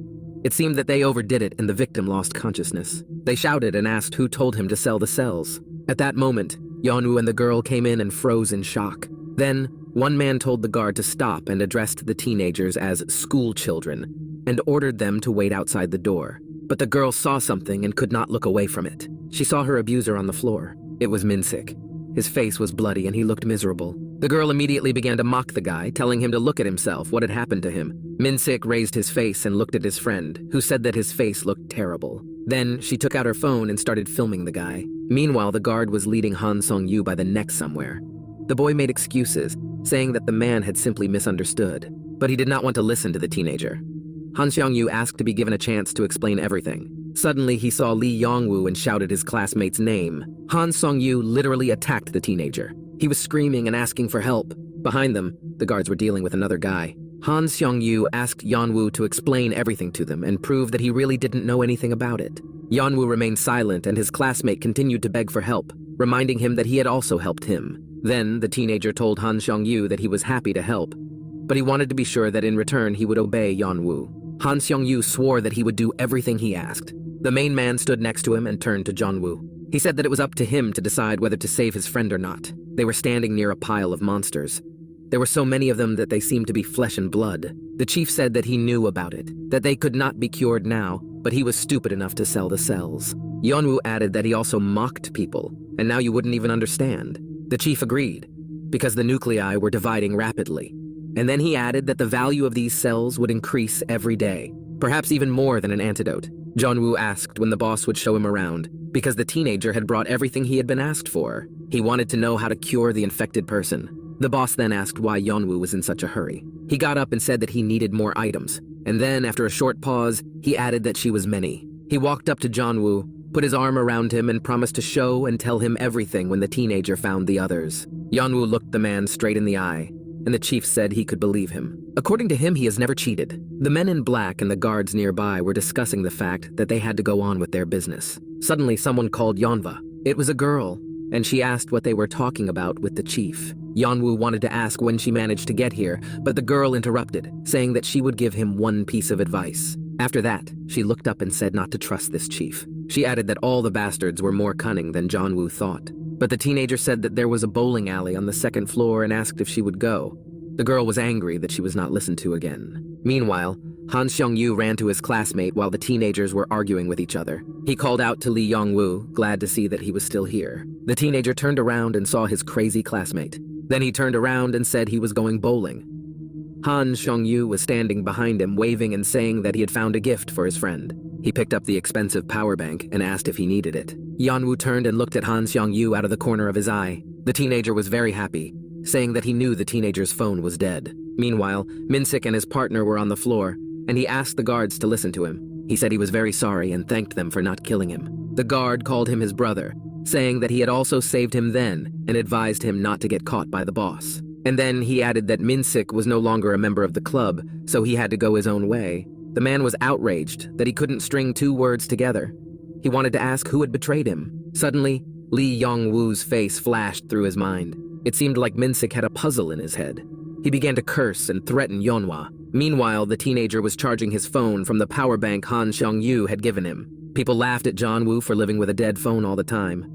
It seemed that they overdid it and the victim lost consciousness. They shouted and asked who told him to sell the cells. At that moment, Yeon-woo and the girl came in and froze in shock. Then, one man told the guard to stop and addressed the teenagers as school children and ordered them to wait outside the door. But the girl saw something and could not look away from it. She saw her abuser on the floor. It was Min-sik. His face was bloody and he looked miserable. The girl immediately began to mock the guy, telling him to look at himself, what had happened to him. Min-sik raised his face and looked at his friend, who said that his face looked terrible. Then, she took out her phone and started filming the guy. Meanwhile, the guard was leading Han Song-yu by the neck somewhere. The boy made excuses, saying that the man had simply misunderstood, but he did not want to listen to the teenager. Han Song-yu asked to be given a chance to explain everything. Suddenly, he saw Lee Yeon-woo and shouted his classmate's name. Han Song-yu literally attacked the teenager. He was screaming and asking for help. Behind them, the guards were dealing with another guy. Han Song-yu asked Yeon-woo to explain everything to them and prove that he really didn't know anything about it. Yeon-woo remained silent and his classmate continued to beg for help, reminding him that he had also helped him. Then, the teenager told Han Song-yu that he was happy to help, but he wanted to be sure that in return he would obey Yeon-woo. Han Song-yu swore that he would do everything he asked. The main man stood next to him and turned to Jeon-woo. He said that it was up to him to decide whether to save his friend or not. They were standing near a pile of monsters. There were so many of them that they seemed to be flesh and blood. The chief said that he knew about it, that they could not be cured now, but he was stupid enough to sell the cells. Yeon-woo added that he also mocked people, and now you wouldn't even understand. The chief agreed, because the nuclei were dividing rapidly. And then he added that the value of these cells would increase every day, perhaps even more than an antidote. Yeon-woo asked when the boss would show him around, because the teenager had brought everything he had been asked for. He wanted to know how to cure the infected person. The boss then asked why Yeon-woo was in such a hurry. He got up and said that he needed more items, and then, after a short pause, he added that she was many. He walked up to Yeon-woo, put his arm around him, and promised to show and tell him everything when the teenager found the others. Yeon-woo looked the man straight in the eye, and the chief said he could believe him. According to him, he has never cheated. The men in black and the guards nearby were discussing the fact that they had to go on with their business. Suddenly, someone called Yeonwa. It was a girl, and she asked what they were talking about with the chief. Yeon-woo wanted to ask when she managed to get here, but the girl interrupted, saying that she would give him one piece of advice. After that, she looked up and said not to trust this chief. She added that all the bastards were more cunning than Yeon-woo thought. But the teenager said that there was a bowling alley on the second floor and asked if she would go. The girl was angry that she was not listened to again. Meanwhile, Han Seong-yu ran to his classmate while the teenagers were arguing with each other. He called out to Lee Yeon-woo, glad to see that he was still here. The teenager turned around and saw his crazy classmate. Then he turned around and said he was going bowling. Han Seong-yu was standing behind him, waving and saying that he had found a gift for his friend. He picked up the expensive power bank and asked if he needed it. Yeon-woo turned and looked at Han Seong-yu out of the corner of his eye. The teenager was very happy, saying that he knew the teenager's phone was dead. Meanwhile, Min-sik and his partner were on the floor, and he asked the guards to listen to him. He said he was very sorry and thanked them for not killing him. The guard called him his brother, saying that he had also saved him then and advised him not to get caught by the boss. And then he added that Min-sik was no longer a member of the club, so he had to go his own way. The man was outraged that he couldn't string two words together. He wanted to ask who had betrayed him. Suddenly, Lee Yeon-woo's face flashed through his mind. It seemed like Min-sik had a puzzle in his head. He began to curse and threaten Yeon-woo. Meanwhile, the teenager was charging his phone from the power bank Han Seong-yu had given him. People laughed at Yeon-woo for living with a dead phone all the time.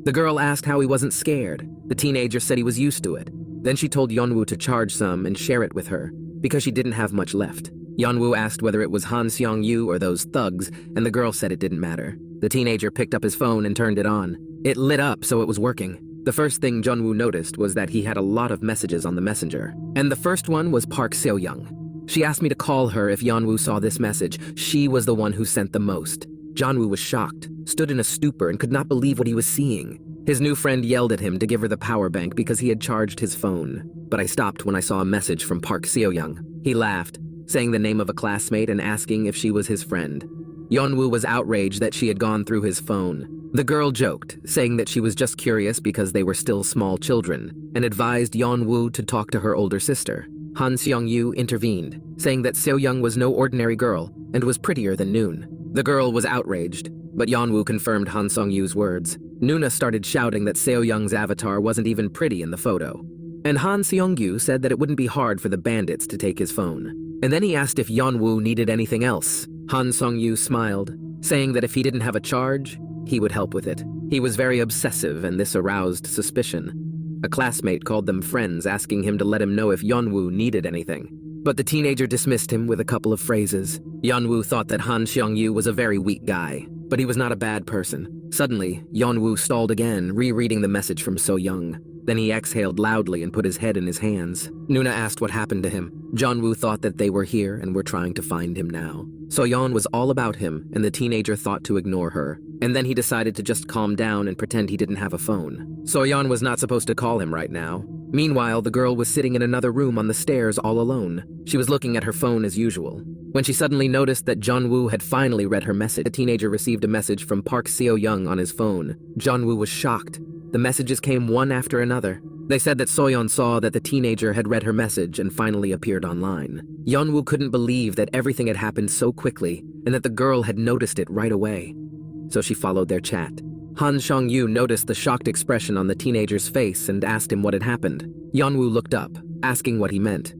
The girl asked how he wasn't scared. The teenager said he was used to it. Then she told Yeon-woo to charge some and share it with her, because she didn't have much left. Yeon-woo asked whether it was Han Seong-yu or those thugs, and the girl said it didn't matter. The teenager picked up his phone and turned it on. It lit up, so it was working. The first thing Yeon-woo noticed was that he had a lot of messages on the messenger. And the first one was Park Seo-young. She asked me to call her if Yeon-woo saw this message. She was the one who sent the most. Yeon-woo was shocked, stood in a stupor, and could not believe what he was seeing. His new friend yelled at him to give her the power bank because he had charged his phone. But I stopped when I saw a message from Park Seo-young. He laughed, saying the name of a classmate and asking if she was his friend. Yeon-woo was outraged that she had gone through his phone. The girl joked, saying that she was just curious because they were still small children, and advised Yeon-woo to talk to her older sister. Han Seong-yu intervened, saying that Seo-young was no ordinary girl and was prettier than Noon. The girl was outraged, but Yeon-woo confirmed Han Seong-yu's words. Noona started shouting that Seo-young's avatar wasn't even pretty in the photo. And Han Seong-yu said that it wouldn't be hard for the bandits to take his phone. And then he asked if Yeon-woo needed anything else. Han Seong-yu smiled, saying that if he didn't have a charge, he would help with it. He was very obsessive, and this aroused suspicion. A classmate called them friends, asking him to let him know if Yeon-woo needed anything. But the teenager dismissed him with a couple of phrases. Yeon-woo thought that Han Seong-yu was a very weak guy, but he was not a bad person. Suddenly, Yeon-woo stalled again, rereading the message from So-young. Then he exhaled loudly and put his head in his hands. Noona asked what happened to him. Yeon-woo thought that they were here and were trying to find him now. So-yeon was all about him, and the teenager thought to ignore her. And then he decided to just calm down and pretend he didn't have a phone. So-yeon was not supposed to call him right now. Meanwhile, the girl was sitting in another room on the stairs all alone. She was looking at her phone as usual. When she suddenly noticed that Yeon-woo had finally read her message, the teenager received a message from Park Seo-young on his phone. Yeon-woo was shocked. The messages came one after another. They said that So-yeon saw that the teenager had read her message and finally appeared online. Yeon-woo couldn't believe that everything had happened so quickly and that the girl had noticed it right away. So she followed their chat. Han Seong-yu noticed the shocked expression on the teenager's face and asked him what had happened. Yeon-woo looked up, asking what he meant.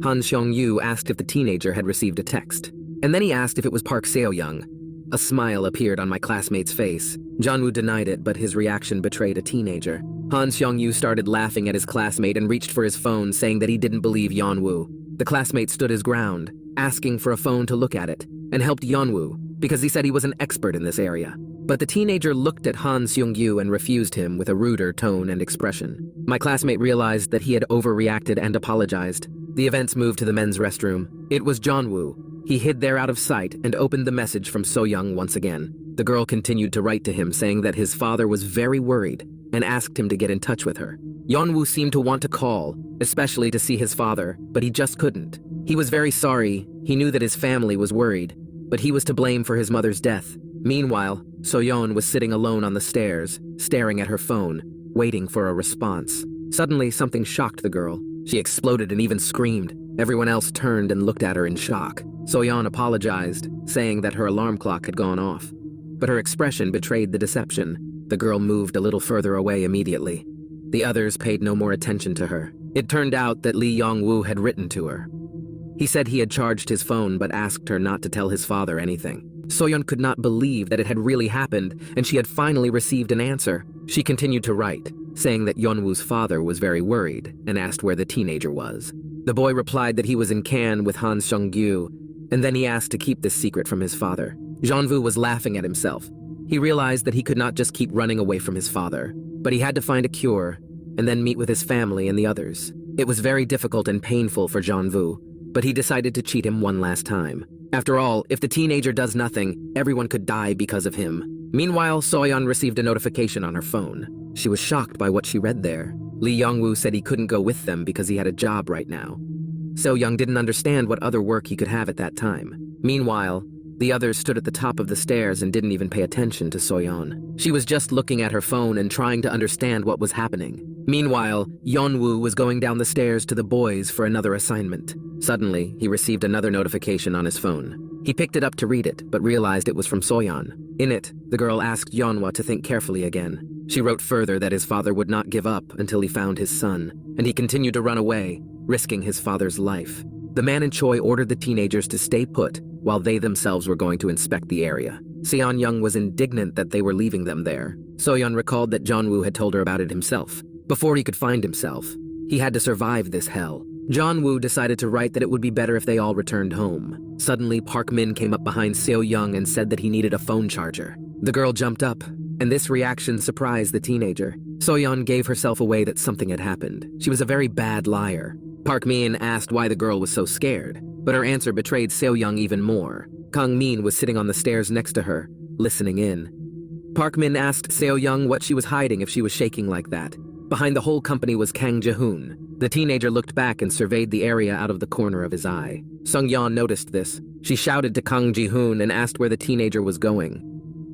Han Seong-yu asked if the teenager had received a text. And then he asked if it was Park Seo-young. A smile appeared on my classmate's face. Yeon-woo denied it, but his reaction betrayed a teenager. Han Seong-yu started laughing at his classmate and reached for his phone, saying that he didn't believe Yeon-woo. The classmate stood his ground, asking for a phone to look at it, and helped Yeon-woo because he said he was an expert in this area. But the teenager looked at Han Seong-yu and refused him with a ruder tone and expression. My classmate realized that he had overreacted and apologized. The events moved to the men's restroom. It was Jeon-woo. He hid there out of sight and opened the message from So-young once again. The girl continued to write to him, saying that his father was very worried and asked him to get in touch with her. Yeon-woo seemed to want to call, especially to see his father, but he just couldn't. He was very sorry. He knew that his family was worried, but he was to blame for his mother's death. Meanwhile, So-yeon was sitting alone on the stairs, staring at her phone, waiting for a response. Suddenly, something shocked the girl. She exploded and even screamed. Everyone else turned and looked at her in shock. So-yeon apologized, saying that her alarm clock had gone off. But her expression betrayed the deception. The girl moved a little further away immediately. The others paid no more attention to her. It turned out that Lee Yeon-woo had written to her. He said he had charged his phone but asked her not to tell his father anything. So-yeon could not believe that it had really happened and she had finally received an answer. She continued to write, saying that Yeon-woo's father was very worried and asked where the teenager was. The boy replied that he was in Cannes with Han Seong-gyu, and then he asked to keep this secret from his father. Jeon-woo was laughing at himself. He realized that he could not just keep running away from his father, but he had to find a cure and then meet with his family and the others. It was very difficult and painful for Jeon-woo, but he decided to cheat him one last time. After all, if the teenager does nothing, everyone could die because of him. Meanwhile, So-yeon received a notification on her phone. She was shocked by what she read there. Lee Yeon-woo said he couldn't go with them because he had a job right now. So-yeon didn't understand what other work he could have at that time. Meanwhile, the others stood at the top of the stairs and didn't even pay attention to So-yeon. She was just looking at her phone and trying to understand what was happening. Meanwhile, Yeon-woo was going down the stairs to the boys for another assignment. Suddenly, he received another notification on his phone. He picked it up to read it, but realized it was from So-yeon. In it, the girl asked Yeon-woo to think carefully again. She wrote further that his father would not give up until he found his son, and he continued to run away, risking his father's life. The man in Choi ordered the teenagers to stay put while they themselves were going to inspect the area. Seon-young was indignant that they were leaving them there. So-yeon recalled that Jeon-woo had told her about it himself. Before he could find himself, he had to survive this hell. Jeon-woo decided to write that it would be better if they all returned home. Suddenly, Park Min came up behind Seo-young and said that he needed a phone charger. The girl jumped up, and this reaction surprised the teenager. So-yeon gave herself away that something had happened. She was a very bad liar. Park Min asked why the girl was so scared, but her answer betrayed Seo-young even more. Kang Min was sitting on the stairs next to her, listening in. Park Min asked Seo-young what she was hiding if she was shaking like that. Behind the whole company was Kang Jae-hoon. The teenager looked back and surveyed the area out of the corner of his eye. Sung-yeon noticed this. She shouted to Kang Jae-hoon and asked where the teenager was going.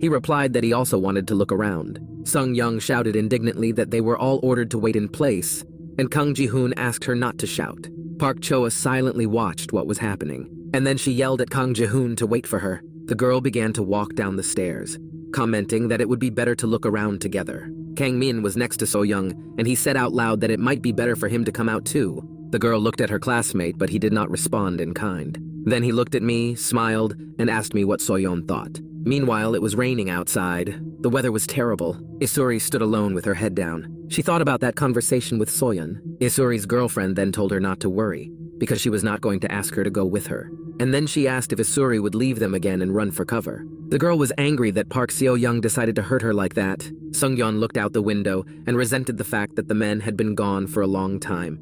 He replied that he also wanted to look around. Sung-young shouted indignantly that they were all ordered to wait in place, and Kang Jae-hoon asked her not to shout. Park Choa silently watched what was happening, and then she yelled at Kang Jae-hoon to wait for her. The girl began to walk down the stairs, commenting that it would be better to look around together. Kang Min was next to So-young, and he said out loud that it might be better for him to come out too. The girl looked at her classmate, but he did not respond in kind. Then he looked at me, smiled, and asked me what So-yeon thought. Meanwhile, it was raining outside. The weather was terrible. Isuri stood alone with her head down. She thought about that conversation with So-yeon. Isuri's girlfriend then told her not to worry, because she was not going to ask her to go with her. And then she asked if Isuri would leave them again and run for cover. The girl was angry that Park Seo-young decided to hurt her like that. Sung-yeon looked out the window and resented the fact that the men had been gone for a long time.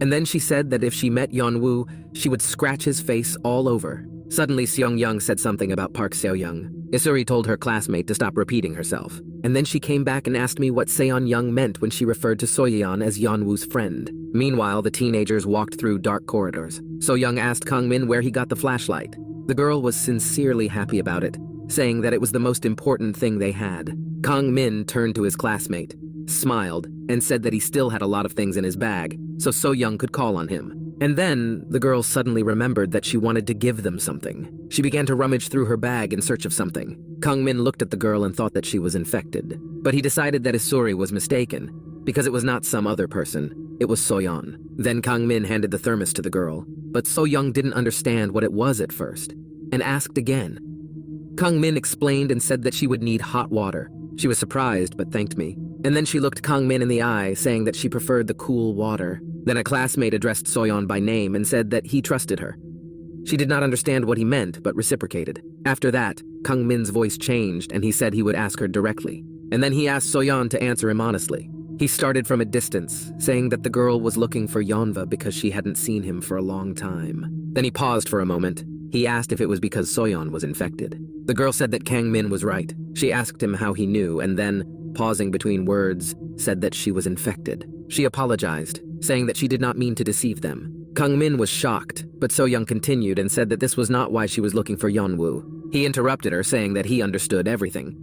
And then she said that if she met Yeon-woo, she would scratch his face all over. Suddenly, Seong-young said something about Park Seo-young. Isuri told her classmate to stop repeating herself. And then she came back and asked me what Seon-young meant when she referred to So-yeon as Yeon-woo's friend. Meanwhile, the teenagers walked through dark corridors. So-young asked Kang Min where he got the flashlight. The girl was sincerely happy about it, saying that it was the most important thing they had. Kang Min turned to his classmate, smiled, and said that he still had a lot of things in his bag, so So-young could call on him. And then, the girl suddenly remembered that she wanted to give them something. She began to rummage through her bag in search of something. Kang Min looked at the girl and thought that she was infected. But he decided that Isuri was mistaken, because it was not some other person. It was So-yeon. Then Kang Min handed the thermos to the girl, but So-young didn't understand what it was at first, and asked again. Kang Min explained and said that she would need hot water. She was surprised, but thanked me. And then she looked Kang Min in the eye, saying that she preferred the cool water. Then a classmate addressed So-yeon by name and said that he trusted her. She did not understand what he meant, but reciprocated. After that, Kang Min's voice changed and he said he would ask her directly. And then he asked So-yeon to answer him honestly. He started from a distance, saying that the girl was looking for Yeon-woo because she hadn't seen him for a long time. Then he paused for a moment. He asked if it was because So-yeon was infected. The girl said that Kang Min was right. She asked him how he knew and then, pausing between words, said that she was infected. She apologized, saying that she did not mean to deceive them. Kang Min was shocked, but So-yeon continued and said that this was not why she was looking for Yeon-woo. He interrupted her, saying that he understood everything.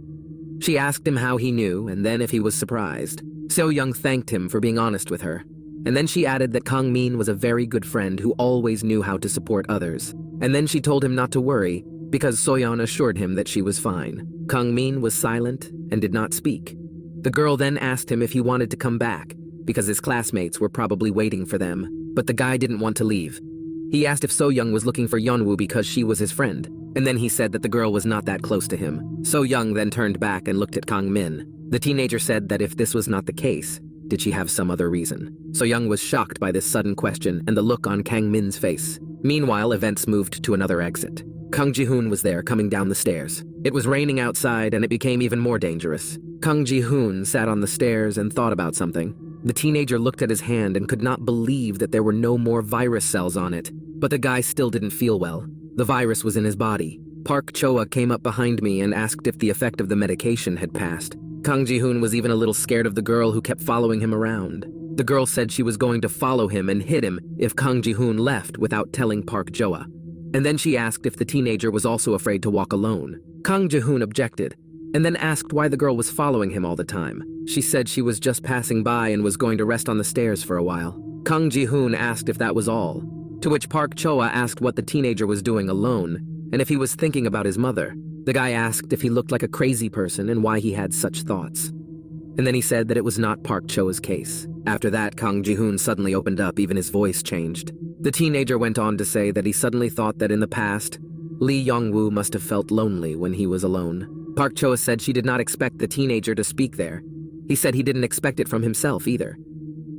She asked him how he knew and then if he was surprised. So-yeon thanked him for being honest with her. And then she added that Kang Min was a very good friend who always knew how to support others. And then she told him not to worry, because So-yeon assured him that she was fine. Kang Min was silent and did not speak. The girl then asked him if he wanted to come back, because his classmates were probably waiting for them, but the guy didn't want to leave. He asked if So-yeon was looking for Yeon-woo because she was his friend, and then he said that the girl was not that close to him. So-yeon then turned back and looked at Kang Min. The teenager said that if this was not the case, did she have some other reason? So-yeon was shocked by this sudden question and the look on Kang Min's face. Meanwhile, events moved to another exit. Kang Ji-hoon was there coming down the stairs. It was raining outside and it became even more dangerous. Kang Ji-hoon sat on the stairs and thought about something. The teenager looked at his hand and could not believe that there were no more virus cells on it. But the guy still didn't feel well. The virus was in his body. Park Choa came up behind me and asked if the effect of the medication had passed. Kang Ji-hoon was even a little scared of the girl who kept following him around. The girl said she was going to follow him and hit him if Kang Ji-hoon left without telling Park Choa. And then she asked if the teenager was also afraid to walk alone. Kang Ji-hoon objected, and then asked why the girl was following him all the time. She said she was just passing by and was going to rest on the stairs for a while. Kang Ji-hoon asked if that was all, to which Park Choa asked what the teenager was doing alone, and if he was thinking about his mother. The guy asked if he looked like a crazy person and why he had such thoughts. And then he said that it was not Park Choa's case. After that, Kang Ji-hoon suddenly opened up, even his voice changed. The teenager went on to say that he suddenly thought that in the past, Lee Yeon-woo must have felt lonely when he was alone. Park Choa said she did not expect the teenager to speak there. He said he didn't expect it from himself either.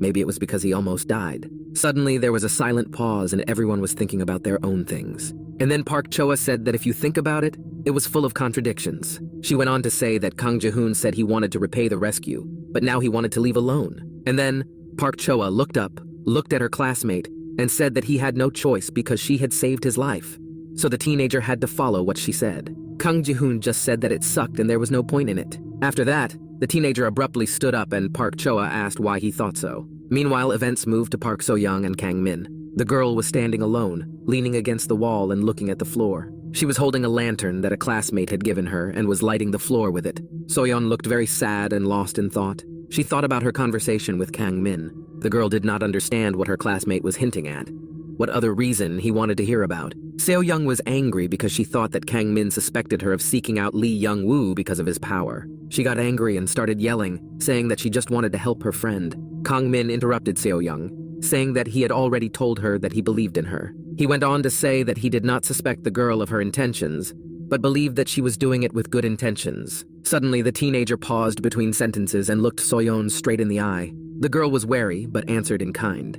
Maybe it was because he almost died. Suddenly, there was a silent pause and everyone was thinking about their own things. And then Park Choa said that if you think about it, it was full of contradictions. She went on to say that Kang Ji-hoon said he wanted to repay the rescue, but now he wanted to leave alone. And then Park Choa looked up, looked at her classmate, and said that he had no choice because she had saved his life. So the teenager had to follow what she said. Kang Ji-hoon just said that it sucked and there was no point in it. After that, the teenager abruptly stood up and Park Choa asked why he thought so. Meanwhile, events moved to Park So-yeon and Kang Min. The girl was standing alone, leaning against the wall and looking at the floor. She was holding a lantern that a classmate had given her and was lighting the floor with it. So-yeon looked very sad and lost in thought. She thought about her conversation with Kang Min. The girl did not understand what her classmate was hinting at. What other reason he wanted to hear about. So-yeon was angry because she thought that Kang Min suspected her of seeking out Lee Yeon-woo because of his power. She got angry and started yelling, saying that she just wanted to help her friend. Kang Min interrupted So-yeon, saying that he had already told her that he believed in her. He went on to say that he did not suspect the girl of her intentions, but believed that she was doing it with good intentions. Suddenly, the teenager paused between sentences and looked So-yeon straight in the eye. The girl was wary, but answered in kind.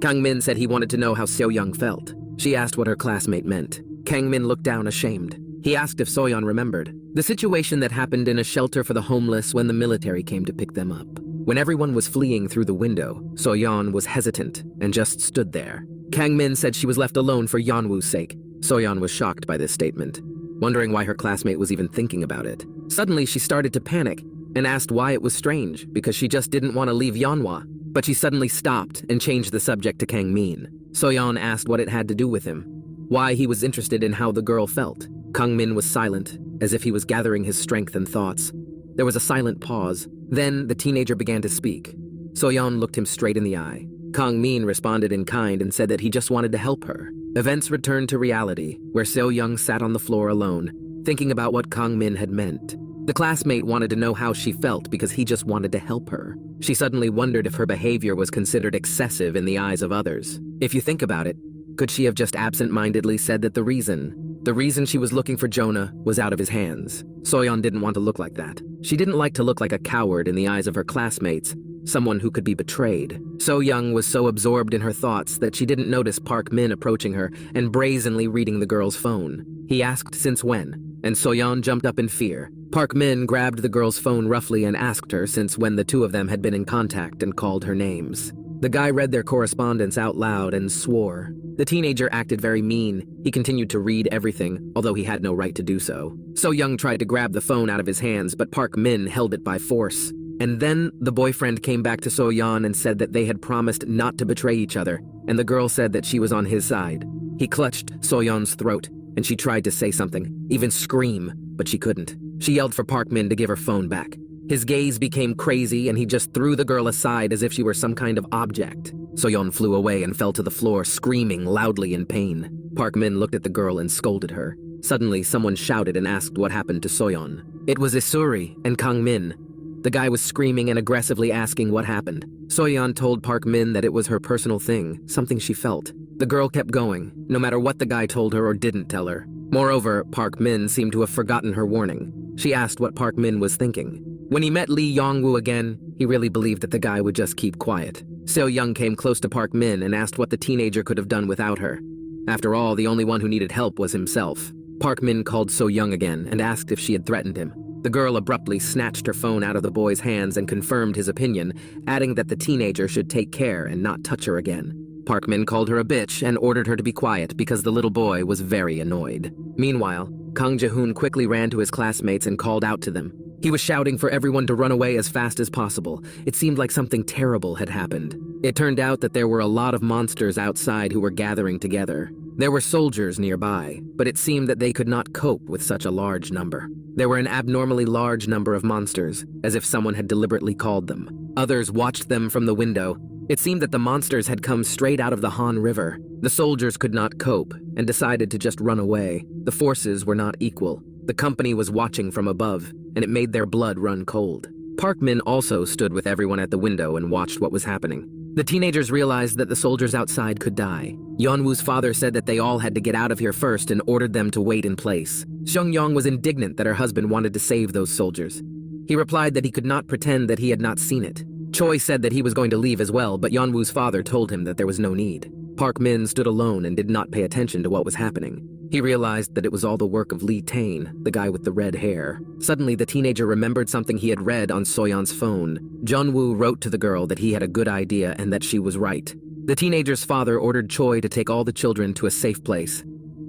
Kang Min said he wanted to know how So-yeon felt. She asked what her classmate meant. Kang Min looked down ashamed. He asked if So-yeon remembered the situation that happened in a shelter for the homeless when the military came to pick them up. When everyone was fleeing through the window, So-yeon was hesitant and just stood there. Kang Min said she was left alone for Yeon-woo's sake. So-yeon was shocked by this statement, wondering why her classmate was even thinking about it. Suddenly, she started to panic and asked why it was strange, because she just didn't want to leave Yeon-woo. But she suddenly stopped and changed the subject to Kang Min. So-yeon asked what it had to do with him, why he was interested in how the girl felt. Kang Min was silent, as if he was gathering his strength and thoughts. There was a silent pause. Then the teenager began to speak. So-yeon looked him straight in the eye. Kang Min responded in kind and said that he just wanted to help her. Events returned to reality, where So-yeon sat on the floor alone, thinking about what Kang Min had meant. The classmate wanted to know how she felt because he just wanted to help her. She suddenly wondered if her behavior was considered excessive in the eyes of others. If you think about it, could she have just absent-mindedly said that the reason The reason she was looking for Jonah was out of his hands. So-yeon didn't want to look like that. She didn't like to look like a coward in the eyes of her classmates, someone who could be betrayed. So-young was so absorbed in her thoughts that she didn't notice Park Min approaching her and brazenly reading the girl's phone. He asked since when, and So-yeon jumped up in fear. Park Min grabbed the girl's phone roughly and asked her since when the two of them had been in contact and called her names. The guy read their correspondence out loud and swore. The teenager acted very mean. He continued to read everything, although he had no right to do so. So-young tried to grab the phone out of his hands, but Park Min held it by force. And then the boyfriend came back to So-yeon and said that they had promised not to betray each other, and the girl said that she was on his side. He clutched So-yeon's throat, and she tried to say something, even scream, but she couldn't. She yelled for Park Min to give her phone back. His gaze became crazy and he just threw the girl aside as if she were some kind of object. So-yeon flew away and fell to the floor, screaming loudly in pain. Park Min looked at the girl and scolded her. Suddenly, someone shouted and asked what happened to So-yeon. It was Isuri and Kang Min. The guy was screaming and aggressively asking what happened. So-yeon told Park Min that it was her personal thing, something she felt. The girl kept going, no matter what the guy told her or didn't tell her. Moreover, Park Min seemed to have forgotten her warning. She asked what Park Min was thinking. When he met Lee Yeon-woo again, he really believed that the guy would just keep quiet. So-young came close to Park Min and asked what the teenager could have done without her. After all, the only one who needed help was himself. Park Min called So-young again and asked if she had threatened him. The girl abruptly snatched her phone out of the boy's hands and confirmed his opinion, adding that the teenager should take care and not touch her again. Park Min called her a bitch and ordered her to be quiet because the little boy was very annoyed. Meanwhile, Kang Jae-hoon quickly ran to his classmates and called out to them. He was shouting for everyone to run away as fast as possible. It seemed like something terrible had happened. It turned out that there were a lot of monsters outside who were gathering together. There were soldiers nearby, but it seemed that they could not cope with such a large number. There were an abnormally large number of monsters, as if someone had deliberately called them. Others watched them from the window. It seemed that the monsters had come straight out of the Han River. The soldiers could not cope and decided to just run away. The forces were not equal. The company was watching from above, and it made their blood run cold. Park Min also stood with everyone at the window and watched what was happening. The teenagers realized that the soldiers outside could die. Yeon-woo's father said that they all had to get out of here first and ordered them to wait in place. Seong-young was indignant that her husband wanted to save those soldiers. He replied that he could not pretend that he had not seen it. Choi said that he was going to leave as well, but Yeon-woo's father told him that there was no need. Park Min stood alone and did not pay attention to what was happening. He realized that it was all the work of Lee Tae-in, the guy with the red hair. Suddenly, the teenager remembered something he had read on So-yeon's phone. Jeon-woo wrote to the girl that he had a good idea and that she was right. The teenager's father ordered Choi to take all the children to a safe place.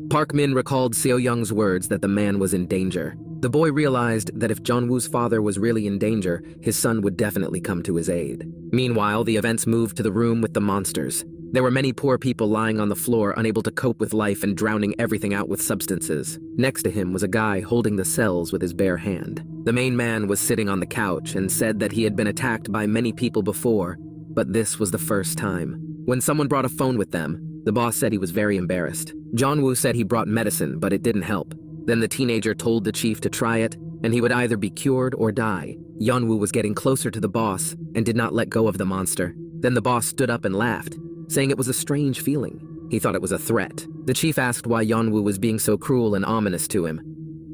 Park Min recalled Seo-young's words that the man was in danger. The boy realized that if Jeon-woo's father was really in danger, his son would definitely come to his aid. Meanwhile, the events moved to the room with the monsters. There were many poor people lying on the floor, unable to cope with life and drowning everything out with substances. Next to him was a guy holding the cells with his bare hand. The main man was sitting on the couch and said that he had been attacked by many people before, but this was the first time. When someone brought a phone with them, the boss said he was very embarrassed. Jeon-woo said he brought medicine, but it didn't help. Then the teenager told the chief to try it, and he would either be cured or die. Yeon-woo was getting closer to the boss and did not let go of the monster. Then the boss stood up and laughed, saying it was a strange feeling. He thought it was a threat. The chief asked why Yeon-woo was being so cruel and ominous to him.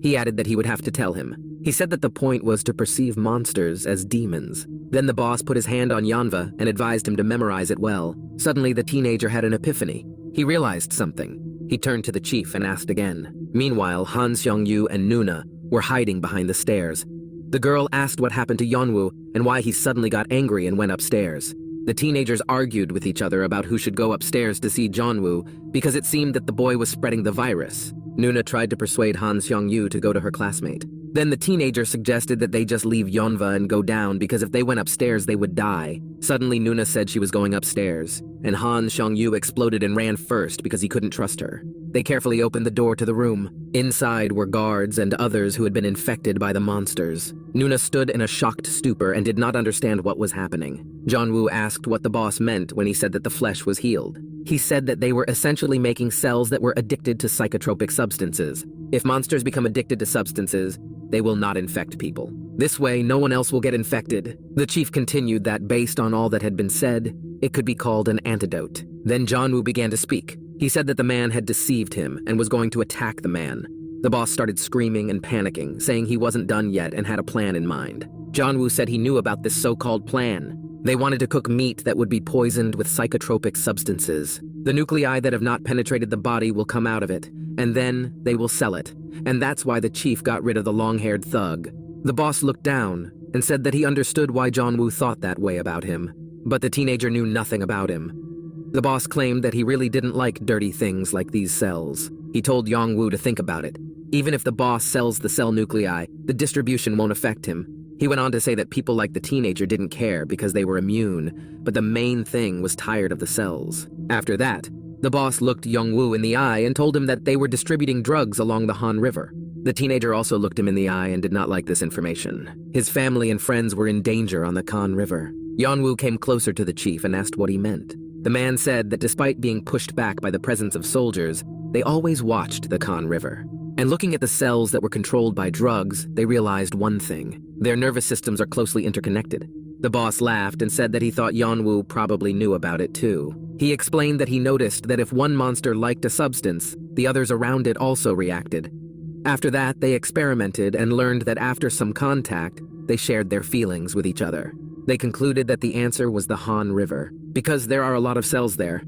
He added that he would have to tell him. He said that the point was to perceive monsters as demons. Then the boss put his hand on Yeonwoo and advised him to memorize it well. Suddenly, the teenager had an epiphany. He realized something. He turned to the chief and asked again. Meanwhile, Han Seong-yu and Nuna were hiding behind the stairs. The girl asked what happened to Yeon-woo and why he suddenly got angry and went upstairs. The teenagers argued with each other about who should go upstairs to see Jeon-woo because it seemed that the boy was spreading the virus. Nuna tried to persuade Han Seong-yu to go to her classmate. Then the teenager suggested that they just leave Yeonwoo and go down because if they went upstairs they would die. Suddenly Nuna said she was going upstairs, and Han Seong-yu exploded and ran first because he couldn't trust her. They carefully opened the door to the room. Inside were guards and others who had been infected by the monsters. Nuna stood in a shocked stupor and did not understand what was happening. Jeon-woo asked what the boss meant when he said that the flesh was healed. He said that they were essentially making cells that were addicted to psychotropic substances. If monsters become addicted to substances, they will not infect people. This way, no one else will get infected. The chief continued that based on all that had been said, it could be called an antidote. Then Jeon-woo began to speak. He said that the man had deceived him and was going to attack the man. The boss started screaming and panicking, saying he wasn't done yet and had a plan in mind. Jeon-woo said he knew about this so-called plan. They wanted to cook meat that would be poisoned with psychotropic substances. The nuclei that have not penetrated the body will come out of it, and then they will sell it. And that's why the chief got rid of the long-haired thug. The boss looked down and said that he understood why Jeon-woo thought that way about him, but the teenager knew nothing about him. The boss claimed that he really didn't like dirty things like these cells. He told Jeon-woo to think about it. Even if the boss sells the cell nuclei, the distribution won't affect him. He went on to say that people like the teenager didn't care because they were immune, but the main thing was tired of the cells. After that, the boss looked Jeon-woo in the eye and told him that they were distributing drugs along the Han River. The teenager also looked him in the eye and did not like this information. His family and friends were in danger on the Han River. Jeon-woo came closer to the chief and asked what he meant. The man said that despite being pushed back by the presence of soldiers, they always watched the Han River. And looking at the cells that were controlled by drugs, they realized one thing. Their nervous systems are closely interconnected. The boss laughed and said that he thought Jeon-woo probably knew about it too. He explained that he noticed that if one monster liked a substance, the others around it also reacted. After that, they experimented and learned that after some contact, they shared their feelings with each other. They concluded that the answer was the Han River, because there are a lot of cells there.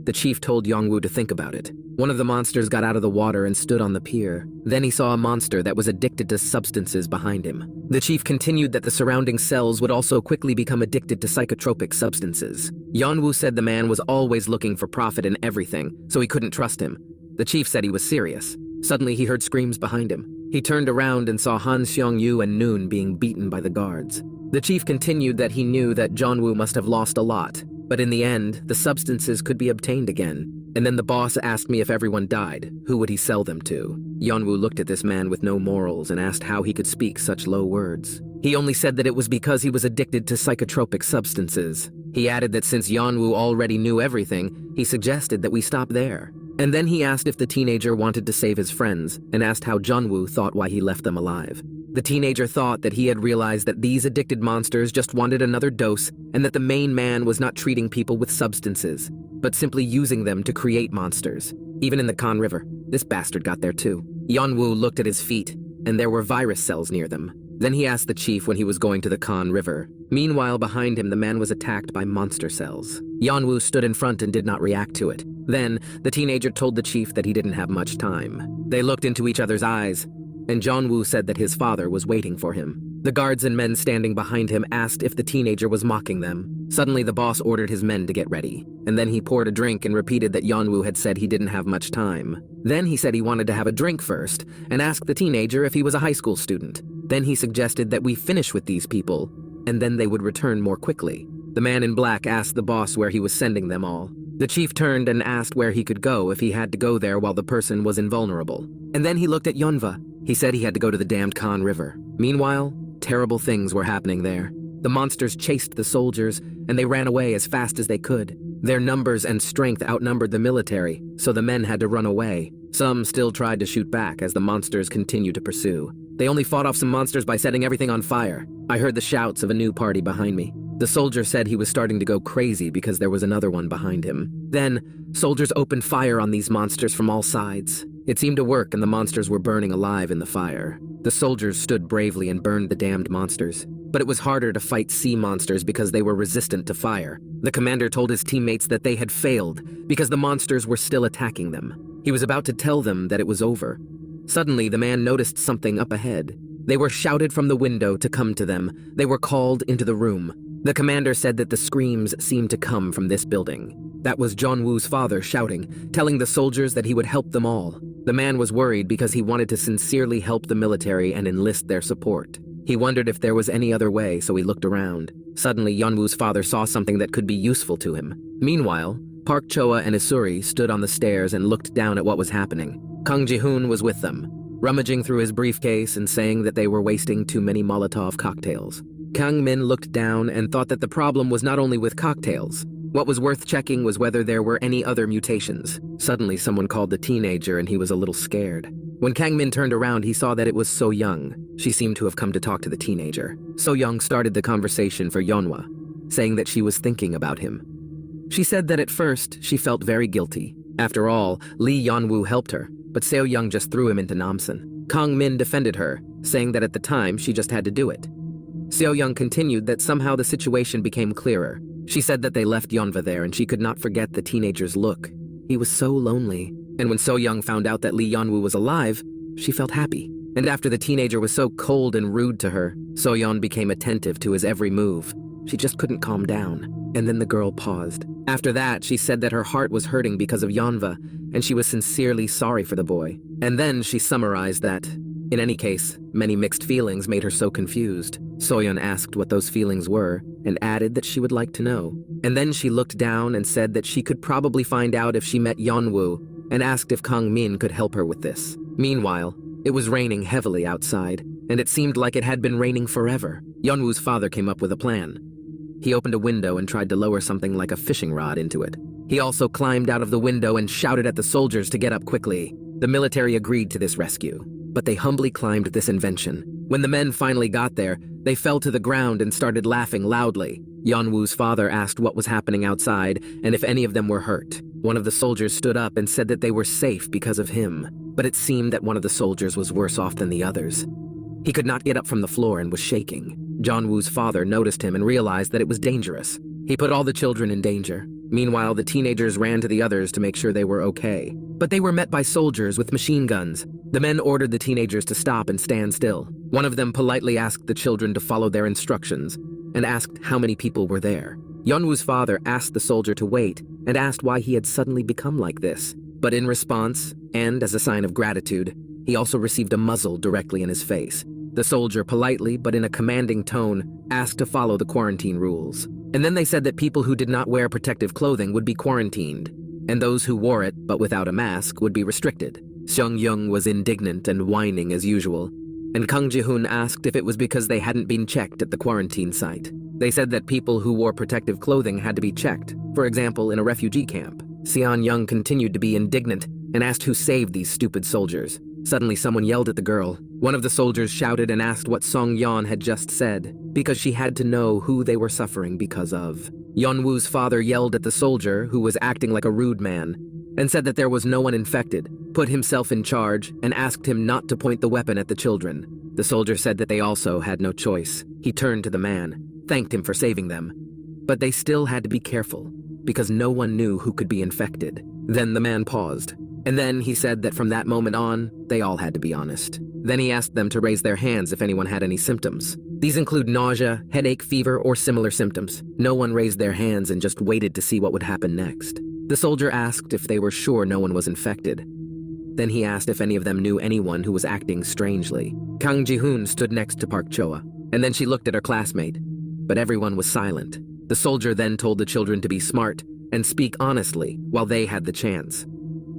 The chief told Jeon-woo to think about it. One of the monsters got out of the water and stood on the pier. Then he saw a monster that was addicted to substances behind him. The chief continued that the surrounding cells would also quickly become addicted to psychotropic substances. Jeon-woo said the man was always looking for profit in everything, so he couldn't trust him. The chief said he was serious. Suddenly he heard screams behind him. He turned around and saw Han Seong-yu and Noon being beaten by the guards. The chief continued that he knew that Jeon-woo must have lost a lot, but in the end, the substances could be obtained again. And then the boss asked me if everyone died, who would he sell them to? Jeon-woo looked at this man with no morals and asked how he could speak such low words. He only said that it was because he was addicted to psychotropic substances. He added that since Jeon-woo already knew everything, he suggested that we stop there. And then he asked if the teenager wanted to save his friends, and asked how Jeon-woo thought why he left them alive. The teenager thought that he had realized that these addicted monsters just wanted another dose, and that the main man was not treating people with substances, but simply using them to create monsters. Even in the Han River, this bastard got there too. Jeon-woo looked at his feet, and there were virus cells near them. Then he asked the chief when he was going to the Han River. Meanwhile, behind him, the man was attacked by monster cells. Jeon-woo stood in front and did not react to it. Then, the teenager told the chief that he didn't have much time. They looked into each other's eyes, and Jeon-woo said that his father was waiting for him. The guards and men standing behind him asked if the teenager was mocking them. Suddenly, the boss ordered his men to get ready, and then he poured a drink and repeated that Jeon-woo had said he didn't have much time. Then he said he wanted to have a drink first, and asked the teenager if he was a high school student. Then he suggested that we finish with these people, and then they would return more quickly. The man in black asked the boss where he was sending them all. The chief turned and asked where he could go if he had to go there while the person was invulnerable. And then he looked at Yeon-woo. He said he had to go to the damned Han River. Meanwhile, terrible things were happening there. The monsters chased the soldiers, and they ran away as fast as they could. Their numbers and strength outnumbered the military, so the men had to run away. Some still tried to shoot back as the monsters continued to pursue. They only fought off some monsters by setting everything on fire. I heard the shouts of a new party behind me. The soldier said he was starting to go crazy because there was another one behind him. Then, soldiers opened fire on these monsters from all sides. It seemed to work, and the monsters were burning alive in the fire. The soldiers stood bravely and burned the damned monsters. But it was harder to fight sea monsters because they were resistant to fire. The commander told his teammates that they had failed because the monsters were still attacking them. He was about to tell them that it was over. Suddenly, the man noticed something up ahead. They were shouted from the window to come to them. They were called into the room. The commander said that the screams seemed to come from this building. That was Jeon-woo's father shouting, telling the soldiers that he would help them all. The man was worried because he wanted to sincerely help the military and enlist their support. He wondered if there was any other way, so he looked around. Suddenly, Yeon-woo's father saw something that could be useful to him. Meanwhile, Park Choa and Isuri stood on the stairs and looked down at what was happening. Kang Ji-hoon was with them, rummaging through his briefcase and saying that they were wasting too many Molotov cocktails. Kang Min looked down and thought that the problem was not only with cocktails. What was worth checking was whether there were any other mutations. Suddenly, someone called the teenager and he was a little scared. When Kang Min turned around, he saw that it was So-yeon. She seemed to have come to talk to the teenager. So-yeon started the conversation for Yeon-woo, saying that she was thinking about him. She said that at first, she felt very guilty. After all, Lee Yeon-woo helped her, but So-yeon just threw him into Namsan. Kang-min defended her, saying that at the time she just had to do it. So-yeon continued that somehow the situation became clearer. She said that they left Yeonva there and she could not forget the teenager's look. He was so lonely. And when So-yeon found out that Lee Yeon-woo was alive, she felt happy. And after the teenager was so cold and rude to her, So-yeon became attentive to his every move. She just couldn't calm down. And then the girl paused. After that, she said that her heart was hurting because of Yeonva, and she was sincerely sorry for the boy. And then she summarized that, in any case, many mixed feelings made her so confused. So-yeon asked what those feelings were, and added that she would like to know. And then she looked down and said that she could probably find out if she met Yeon-woo, and asked if Kang-min could help her with this. Meanwhile, it was raining heavily outside, and it seemed like it had been raining forever. Yeon-woo's father came up with a plan. He opened a window and tried to lower something like a fishing rod into it. He also climbed out of the window and shouted at the soldiers to get up quickly. The military agreed to this rescue, but they humbly climbed this invention. When the men finally got there, they fell to the ground and started laughing loudly. Yeon-woo's father asked what was happening outside and if any of them were hurt. One of the soldiers stood up and said that they were safe because of him, but it seemed that one of the soldiers was worse off than the others. He could not get up from the floor and was shaking. Yeon-woo's father noticed him and realized that it was dangerous. He put all the children in danger. Meanwhile, the teenagers ran to the others to make sure they were okay. But they were met by soldiers with machine guns. The men ordered the teenagers to stop and stand still. One of them politely asked the children to follow their instructions and asked how many people were there. Yeon-woo's father asked the soldier to wait and asked why he had suddenly become like this. But in response, and as a sign of gratitude, he also received a muzzle directly in his face. The soldier politely, but in a commanding tone, asked to follow the quarantine rules. And then they said that people who did not wear protective clothing would be quarantined, and those who wore it but without a mask would be restricted. Seong-young was indignant and whining as usual, and Kang Ji-hoon asked if it was because they hadn't been checked at the quarantine site. They said that people who wore protective clothing had to be checked, for example, in a refugee camp. Seon-young continued to be indignant and asked who saved these stupid soldiers. Suddenly, someone yelled at the girl. One of the soldiers shouted and asked what Song-yeon had just said, because she had to know who they were suffering because of. Yeon-woo's father yelled at the soldier, who was acting like a rude man, and said that there was no one infected, put himself in charge, and asked him not to point the weapon at the children. The soldier said that they also had no choice. He turned to the man, thanked him for saving them. But they still had to be careful, because no one knew who could be infected. Then the man paused. And then he said that from that moment on, they all had to be honest. Then he asked them to raise their hands if anyone had any symptoms. These include nausea, headache, fever, or similar symptoms. No one raised their hands and just waited to see what would happen next. The soldier asked if they were sure no one was infected. Then he asked if any of them knew anyone who was acting strangely. Kang Ji-hoon stood next to Park Choa, and then she looked at her classmate. But everyone was silent. The soldier then told the children to be smart and speak honestly while they had the chance.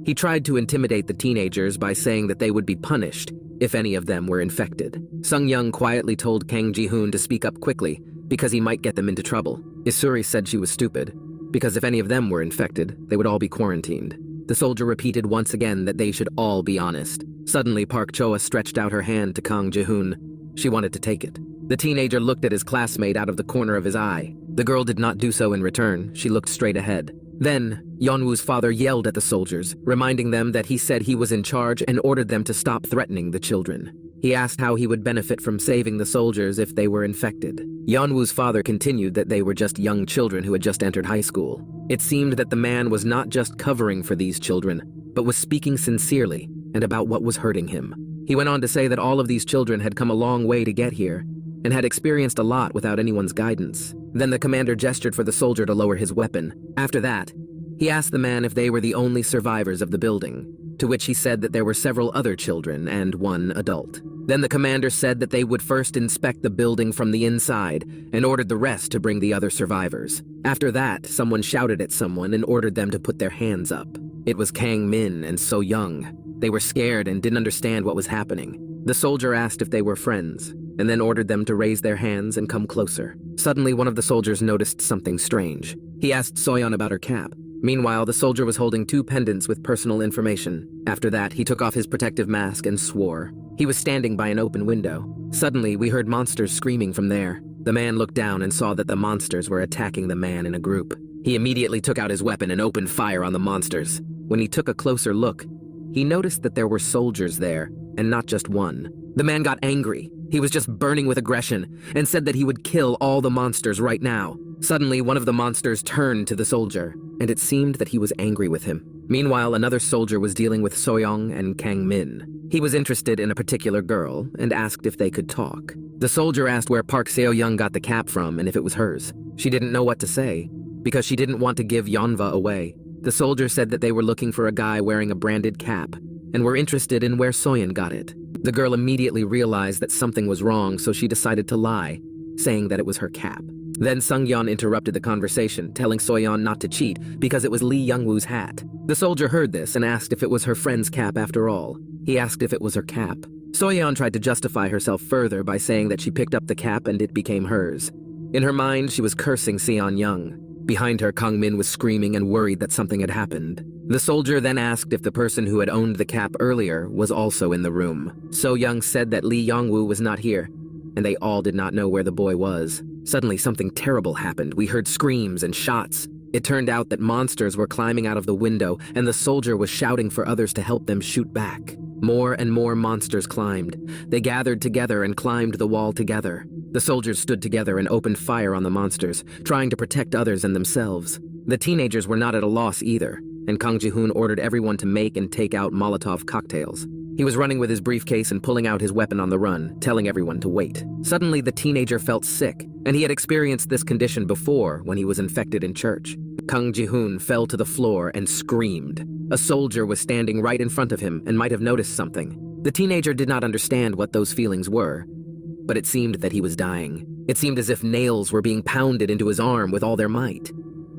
He tried to intimidate the teenagers by saying that they would be punished if any of them were infected. Sung-young quietly told Kang Ji-hoon to speak up quickly because he might get them into trouble. Isuri said she was stupid, because if any of them were infected, they would all be quarantined. The soldier repeated once again that they should all be honest. Suddenly, Park Choa stretched out her hand to Kang Ji-hoon. She wanted to take it. The teenager looked at his classmate out of the corner of his eye. The girl did not do so in return. She looked straight ahead. Then, Yeon-woo's father yelled at the soldiers, reminding them that he said he was in charge and ordered them to stop threatening the children. He asked how he would benefit from saving the soldiers if they were infected. Yeon-woo's father continued that they were just young children who had just entered high school. It seemed that the man was not just covering for these children, but was speaking sincerely and about what was hurting him. He went on to say that all of these children had come a long way to get here, and had experienced a lot without anyone's guidance. Then the commander gestured for the soldier to lower his weapon. After that, he asked the man if they were the only survivors of the building, to which he said that there were several other children and one adult. Then the commander said that they would first inspect the building from the inside and ordered the rest to bring the other survivors. After that, someone shouted at someone and ordered them to put their hands up. It was Kang-min and So-young. They were scared and didn't understand what was happening. The soldier asked if they were friends, and then ordered them to raise their hands and come closer. Suddenly, one of the soldiers noticed something strange. He asked So-yeon about her cap. Meanwhile, the soldier was holding 2 pendants with personal information. After that, he took off his protective mask and swore. He was standing by an open window. Suddenly, we heard monsters screaming from there. The man looked down and saw that the monsters were attacking the man in a group. He immediately took out his weapon and opened fire on the monsters. When he took a closer look, he noticed that there were soldiers there, and not just one. The man got angry. He was just burning with aggression and said that he would kill all the monsters right now. Suddenly, one of the monsters turned to the soldier, and it seemed that he was angry with him. Meanwhile, another soldier was dealing with So-yeon and Kang-min. He was interested in a particular girl and asked if they could talk. The soldier asked where Park Seo-young got the cap from and if it was hers. She didn't know what to say, because she didn't want to give Yeonwoo away. The soldier said that they were looking for a guy wearing a branded cap and were interested in where So-yeon got it. The girl immediately realized that something was wrong, so she decided to lie, saying that it was her cap. Then Sung-yeon interrupted the conversation, telling So-yeon not to cheat because it was Lee Yeon-woo's hat. The soldier heard this and asked if it was her friend's cap after all. He asked if it was her cap. So-yeon tried to justify herself further by saying that she picked up the cap and it became hers. In her mind, she was cursing Seon-young. Behind her, Kang-min was screaming and worried that something had happened. The soldier then asked if the person who had owned the cap earlier was also in the room. So-young said that Lee Yeon-woo was not here, and they all did not know where the boy was. Suddenly, something terrible happened. We heard screams and shots. It turned out that monsters were climbing out of the window, and the soldier was shouting for others to help them shoot back. More and more monsters climbed. They gathered together and climbed the wall together. The soldiers stood together and opened fire on the monsters, trying to protect others and themselves. The teenagers were not at a loss either, and Kang Ji-hoon ordered everyone to make and take out Molotov cocktails. He was running with his briefcase and pulling out his weapon on the run, telling everyone to wait. Suddenly, the teenager felt sick, and he had experienced this condition before when he was infected in church. Kang Ji-hoon fell to the floor and screamed. A soldier was standing right in front of him and might have noticed something. The teenager did not understand what those feelings were, but it seemed that he was dying. It seemed as if nails were being pounded into his arm with all their might.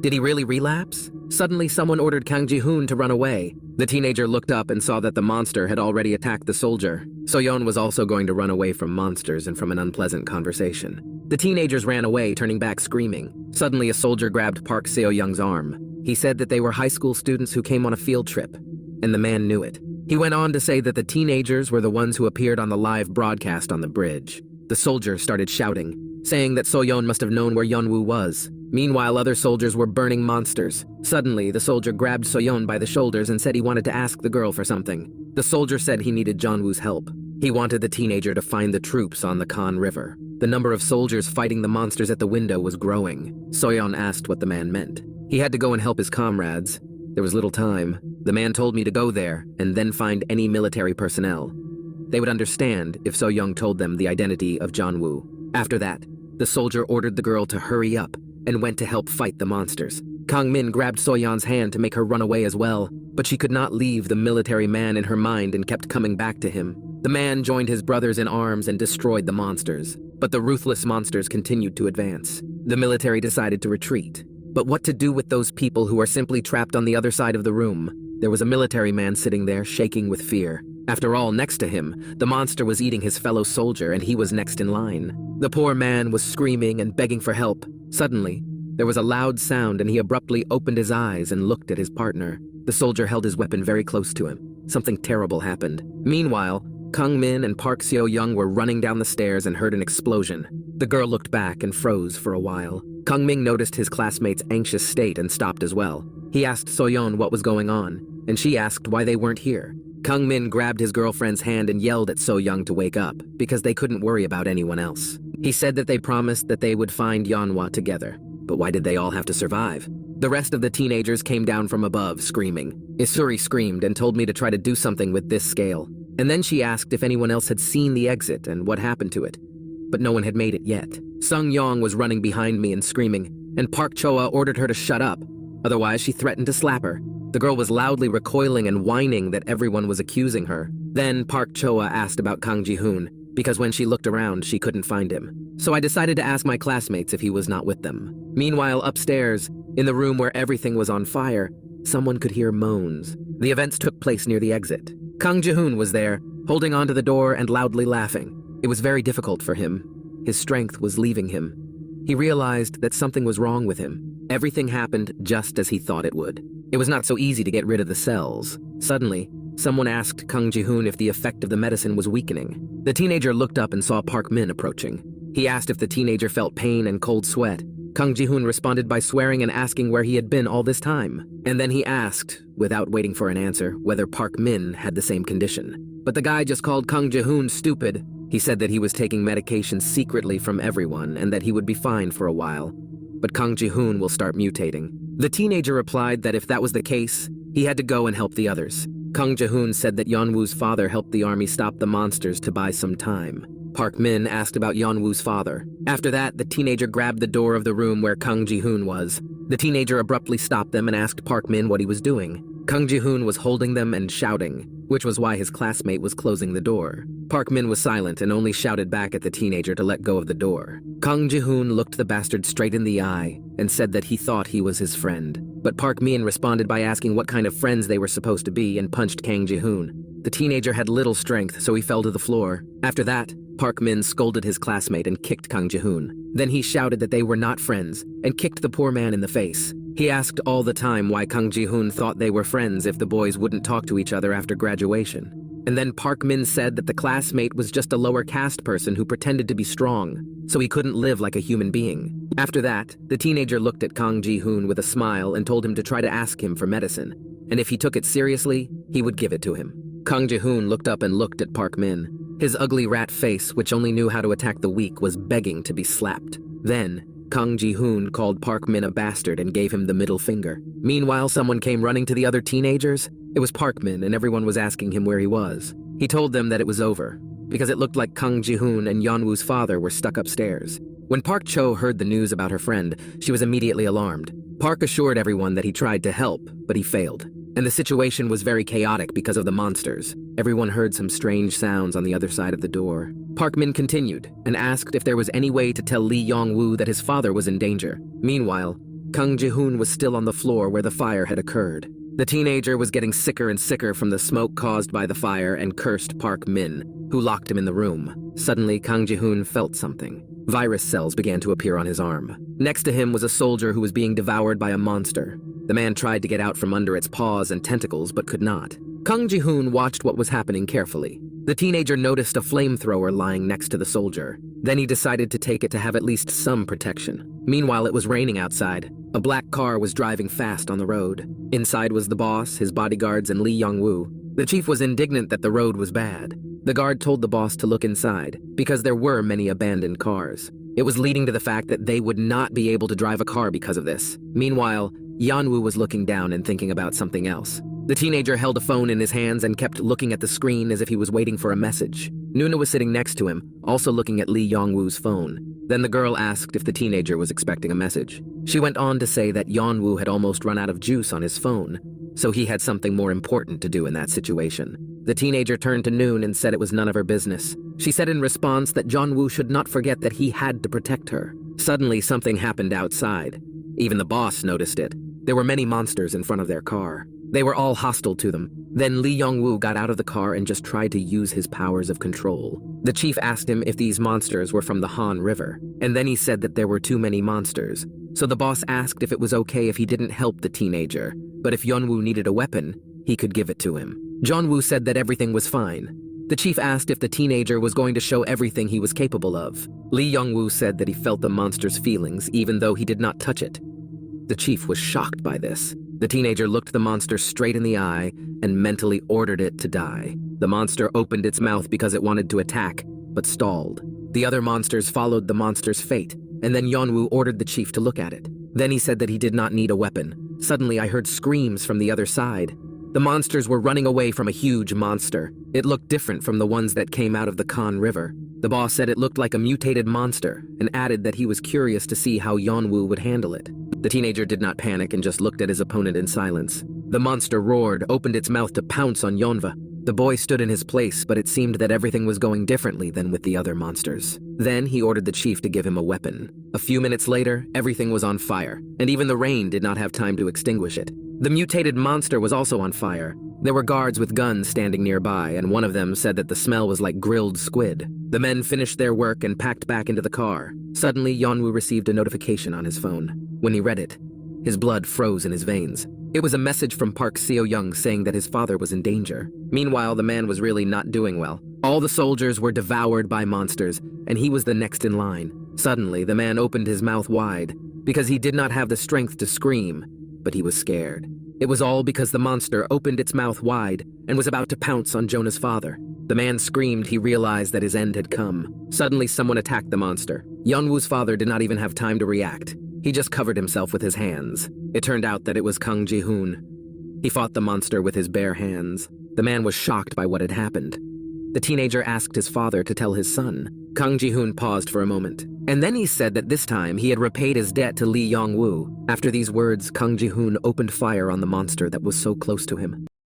Did he really relapse? Suddenly, someone ordered Kang Ji-hoon to run away. The teenager looked up and saw that the monster had already attacked the soldier. So-yeon was also going to run away from monsters and from an unpleasant conversation. The teenagers ran away, turning back screaming. Suddenly, a soldier grabbed Park Seo-young's arm. He said that they were high school students who came on a field trip, and the man knew it. He went on to say that the teenagers were the ones who appeared on the live broadcast on the bridge. The soldier started shouting, saying that So-yeon must have known where Yeon-woo was. Meanwhile, other soldiers were burning monsters. Suddenly, the soldier grabbed So-yeon by the shoulders and said he wanted to ask the girl for something. The soldier said he needed Jeon-woo's help. He wanted the teenager to find the troops on the Khan River. The number of soldiers fighting the monsters at the window was growing. So-yeon asked what the man meant. He had to go and help his comrades. There was little time. The man told me to go there and then find any military personnel. They would understand if So-yeon told them the identity of Jeon-woo. After that, the soldier ordered the girl to hurry up and went to help fight the monsters. Kang-min grabbed So-yeon's hand to make her run away as well, but she could not leave the military man in her mind and kept coming back to him. The man joined his brothers in arms and destroyed the monsters, but the ruthless monsters continued to advance. The military decided to retreat. But what to do with those people who are simply trapped on the other side of the room? There was a military man sitting there, shaking with fear. After all, next to him, the monster was eating his fellow soldier and he was next in line. The poor man was screaming and begging for help. Suddenly, there was a loud sound and he abruptly opened his eyes and looked at his partner. The soldier held his weapon very close to him. Something terrible happened. Meanwhile, Kang-min and Park Seo-young were running down the stairs and heard an explosion. The girl looked back and froze for a while. Kang-min noticed his classmate's anxious state and stopped as well. He asked So-yeon what was going on, and she asked why they weren't here. Kang-min grabbed his girlfriend's hand and yelled at So-young to wake up, because they couldn't worry about anyone else. He said that they promised that they would find Yeonwoo together, but why did they all have to survive? The rest of the teenagers came down from above, screaming. Isuri screamed and told me to try to do something with this scale. And then she asked if anyone else had seen the exit and what happened to it. But no one had made it yet. Sung-yeon was running behind me and screaming, and Park Choa ordered her to shut up. Otherwise, she threatened to slap her. The girl was loudly recoiling and whining that everyone was accusing her. Then Park Choa asked about Kang Ji-hoon, because when she looked around, she couldn't find him. So I decided to ask my classmates if he was not with them. Meanwhile, upstairs, in the room where everything was on fire, someone could hear moans. The events took place near the exit. Kang Ji-hoon was there, holding onto the door and loudly laughing. It was very difficult for him. His strength was leaving him. He realized that something was wrong with him. Everything happened just as he thought it would. It was not so easy to get rid of the cells. Suddenly, someone asked Kang Ji-hoon if the effect of the medicine was weakening. The teenager looked up and saw Park Min approaching. He asked if the teenager felt pain and cold sweat. Kang Ji-hoon responded by swearing and asking where he had been all this time. And then he asked, without waiting for an answer, whether Park Min had the same condition. But the guy just called Kang Ji-hoon stupid. He said that he was taking medication secretly from everyone and that he would be fine for a while. But Kang Ji-hoon will start mutating. The teenager replied that if that was the case, he had to go and help the others. Kang Ji-hoon said that Yeon-woo's father helped the army stop the monsters to buy some time. Park Min asked about Yeon-woo's father. After that, the teenager grabbed the door of the room where Kang Ji-hoon was. The teenager abruptly stopped them and asked Park Min what he was doing. Kang Ji-hoon was holding them and shouting, which was why his classmate was closing the door. Park Min was silent and only shouted back at the teenager to let go of the door. Kang Ji-hoon looked the bastard straight in the eye and said that he thought he was his friend. But Park Min responded by asking what kind of friends they were supposed to be and punched Kang Ji-hoon. The teenager had little strength, so he fell to the floor. After that, Park Min scolded his classmate and kicked Kang Ji-hoon. Then he shouted that they were not friends and kicked the poor man in the face. He asked all the time why Kang Ji-hoon thought they were friends if the boys wouldn't talk to each other after graduation. And then Park Min said that the classmate was just a lower caste person who pretended to be strong, so he couldn't live like a human being. After that, the teenager looked at Kang Ji-hoon with a smile and told him to try to ask him for medicine, and if he took it seriously, he would give it to him. Kang Ji-hoon looked up and looked at Park Min. His ugly rat face, which only knew how to attack the weak, was begging to be slapped. Then, Kang Ji-hoon called Park Min a bastard and gave him the middle finger. Meanwhile, someone came running to the other teenagers. It was Park Min, and everyone was asking him where he was. He told them that it was over, because it looked like Kang Ji-hoon and Yeon-woo's father were stuck upstairs. When Park Cho heard the news about her friend, she was immediately alarmed. Park assured everyone that he tried to help, but he failed. And the situation was very chaotic because of the monsters. Everyone heard some strange sounds on the other side of the door. Park Min continued and asked if there was any way to tell Lee Yeon-woo that his father was in danger. Meanwhile, Kang Ji-hoon was still on the floor where the fire had occurred. The teenager was getting sicker and sicker from the smoke caused by the fire and cursed Park Min, who locked him in the room. Suddenly, Kang Ji-hoon felt something. Virus cells began to appear on his arm. Next to him was a soldier who was being devoured by a monster. The man tried to get out from under its paws and tentacles, but could not. Kang Ji-hoon watched what was happening carefully. The teenager noticed a flamethrower lying next to the soldier. Then he decided to take it to have at least some protection. Meanwhile, it was raining outside. A black car was driving fast on the road. Inside was the boss, his bodyguards, and Lee Yeon-woo. The chief was indignant that the road was bad. The guard told the boss to look inside, because there were many abandoned cars. It was leading to the fact that they would not be able to drive a car because of this. Meanwhile, Yeon-woo was looking down and thinking about something else. The teenager held a phone in his hands and kept looking at the screen as if he was waiting for a message. Nuna was sitting next to him, also looking at Lee Yeon-woo's phone. Then the girl asked if the teenager was expecting a message. She went on to say that Yeon-woo had almost run out of juice on his phone, so he had something more important to do in that situation. The teenager turned to Noon and said it was none of her business. She said in response that Yeon-woo should not forget that he had to protect her. Suddenly, something happened outside. Even the boss noticed it. There were many monsters in front of their car. They were all hostile to them. Then Lee Yeon-woo got out of the car and just tried to use his powers of control. The chief asked him if these monsters were from the Han River, and then he said that there were too many monsters. So the boss asked if it was okay if he didn't help the teenager, but if Yeon-woo needed a weapon, he could give it to him. Jeon-woo said that everything was fine. The chief asked if the teenager was going to show everything he was capable of. Lee Yeon-woo said that he felt the monster's feelings even though he did not touch it. The chief was shocked by this. The teenager looked the monster straight in the eye and mentally ordered it to die. The monster opened its mouth because it wanted to attack, but stalled. The other monsters followed the monster's fate, and then Yeon-woo ordered the chief to look at it. Then he said that he did not need a weapon. Suddenly I heard screams from the other side. The monsters were running away from a huge monster. It looked different from the ones that came out of the Khan River. The boss said it looked like a mutated monster and added that he was curious to see how Yeon-woo would handle it. The teenager did not panic and just looked at his opponent in silence. The monster roared, opened its mouth to pounce on Yeonva. The boy stood in his place, but it seemed that everything was going differently than with the other monsters. Then he ordered the chief to give him a weapon. A few minutes later, everything was on fire, and even the rain did not have time to extinguish it. The mutated monster was also on fire. There were guards with guns standing nearby, and one of them said that the smell was like grilled squid. The men finished their work and packed back into the car. Suddenly, Yeon-woo received a notification on his phone. When he read it, his blood froze in his veins. It was a message from Park Seo-young saying that his father was in danger. Meanwhile, the man was really not doing well. All the soldiers were devoured by monsters, and he was the next in line. Suddenly, the man opened his mouth wide. because he did not have the strength to scream, but he was scared. It was all because the monster opened its mouth wide and was about to pounce on Jonah's father. The man screamed. He realized that his end had come. Suddenly, someone attacked the monster. Yeon-woo's father did not even have time to react. He just covered himself with his hands. It turned out that it was Kang Ji-hoon. He fought the monster with his bare hands. The man was shocked by what had happened. The teenager asked his father to tell his son. Kang Ji-hoon paused for a moment, and then he said that this time he had repaid his debt to Lee Yeon-woo. After these words, Kang Ji-hoon opened fire on the monster that was so close to him.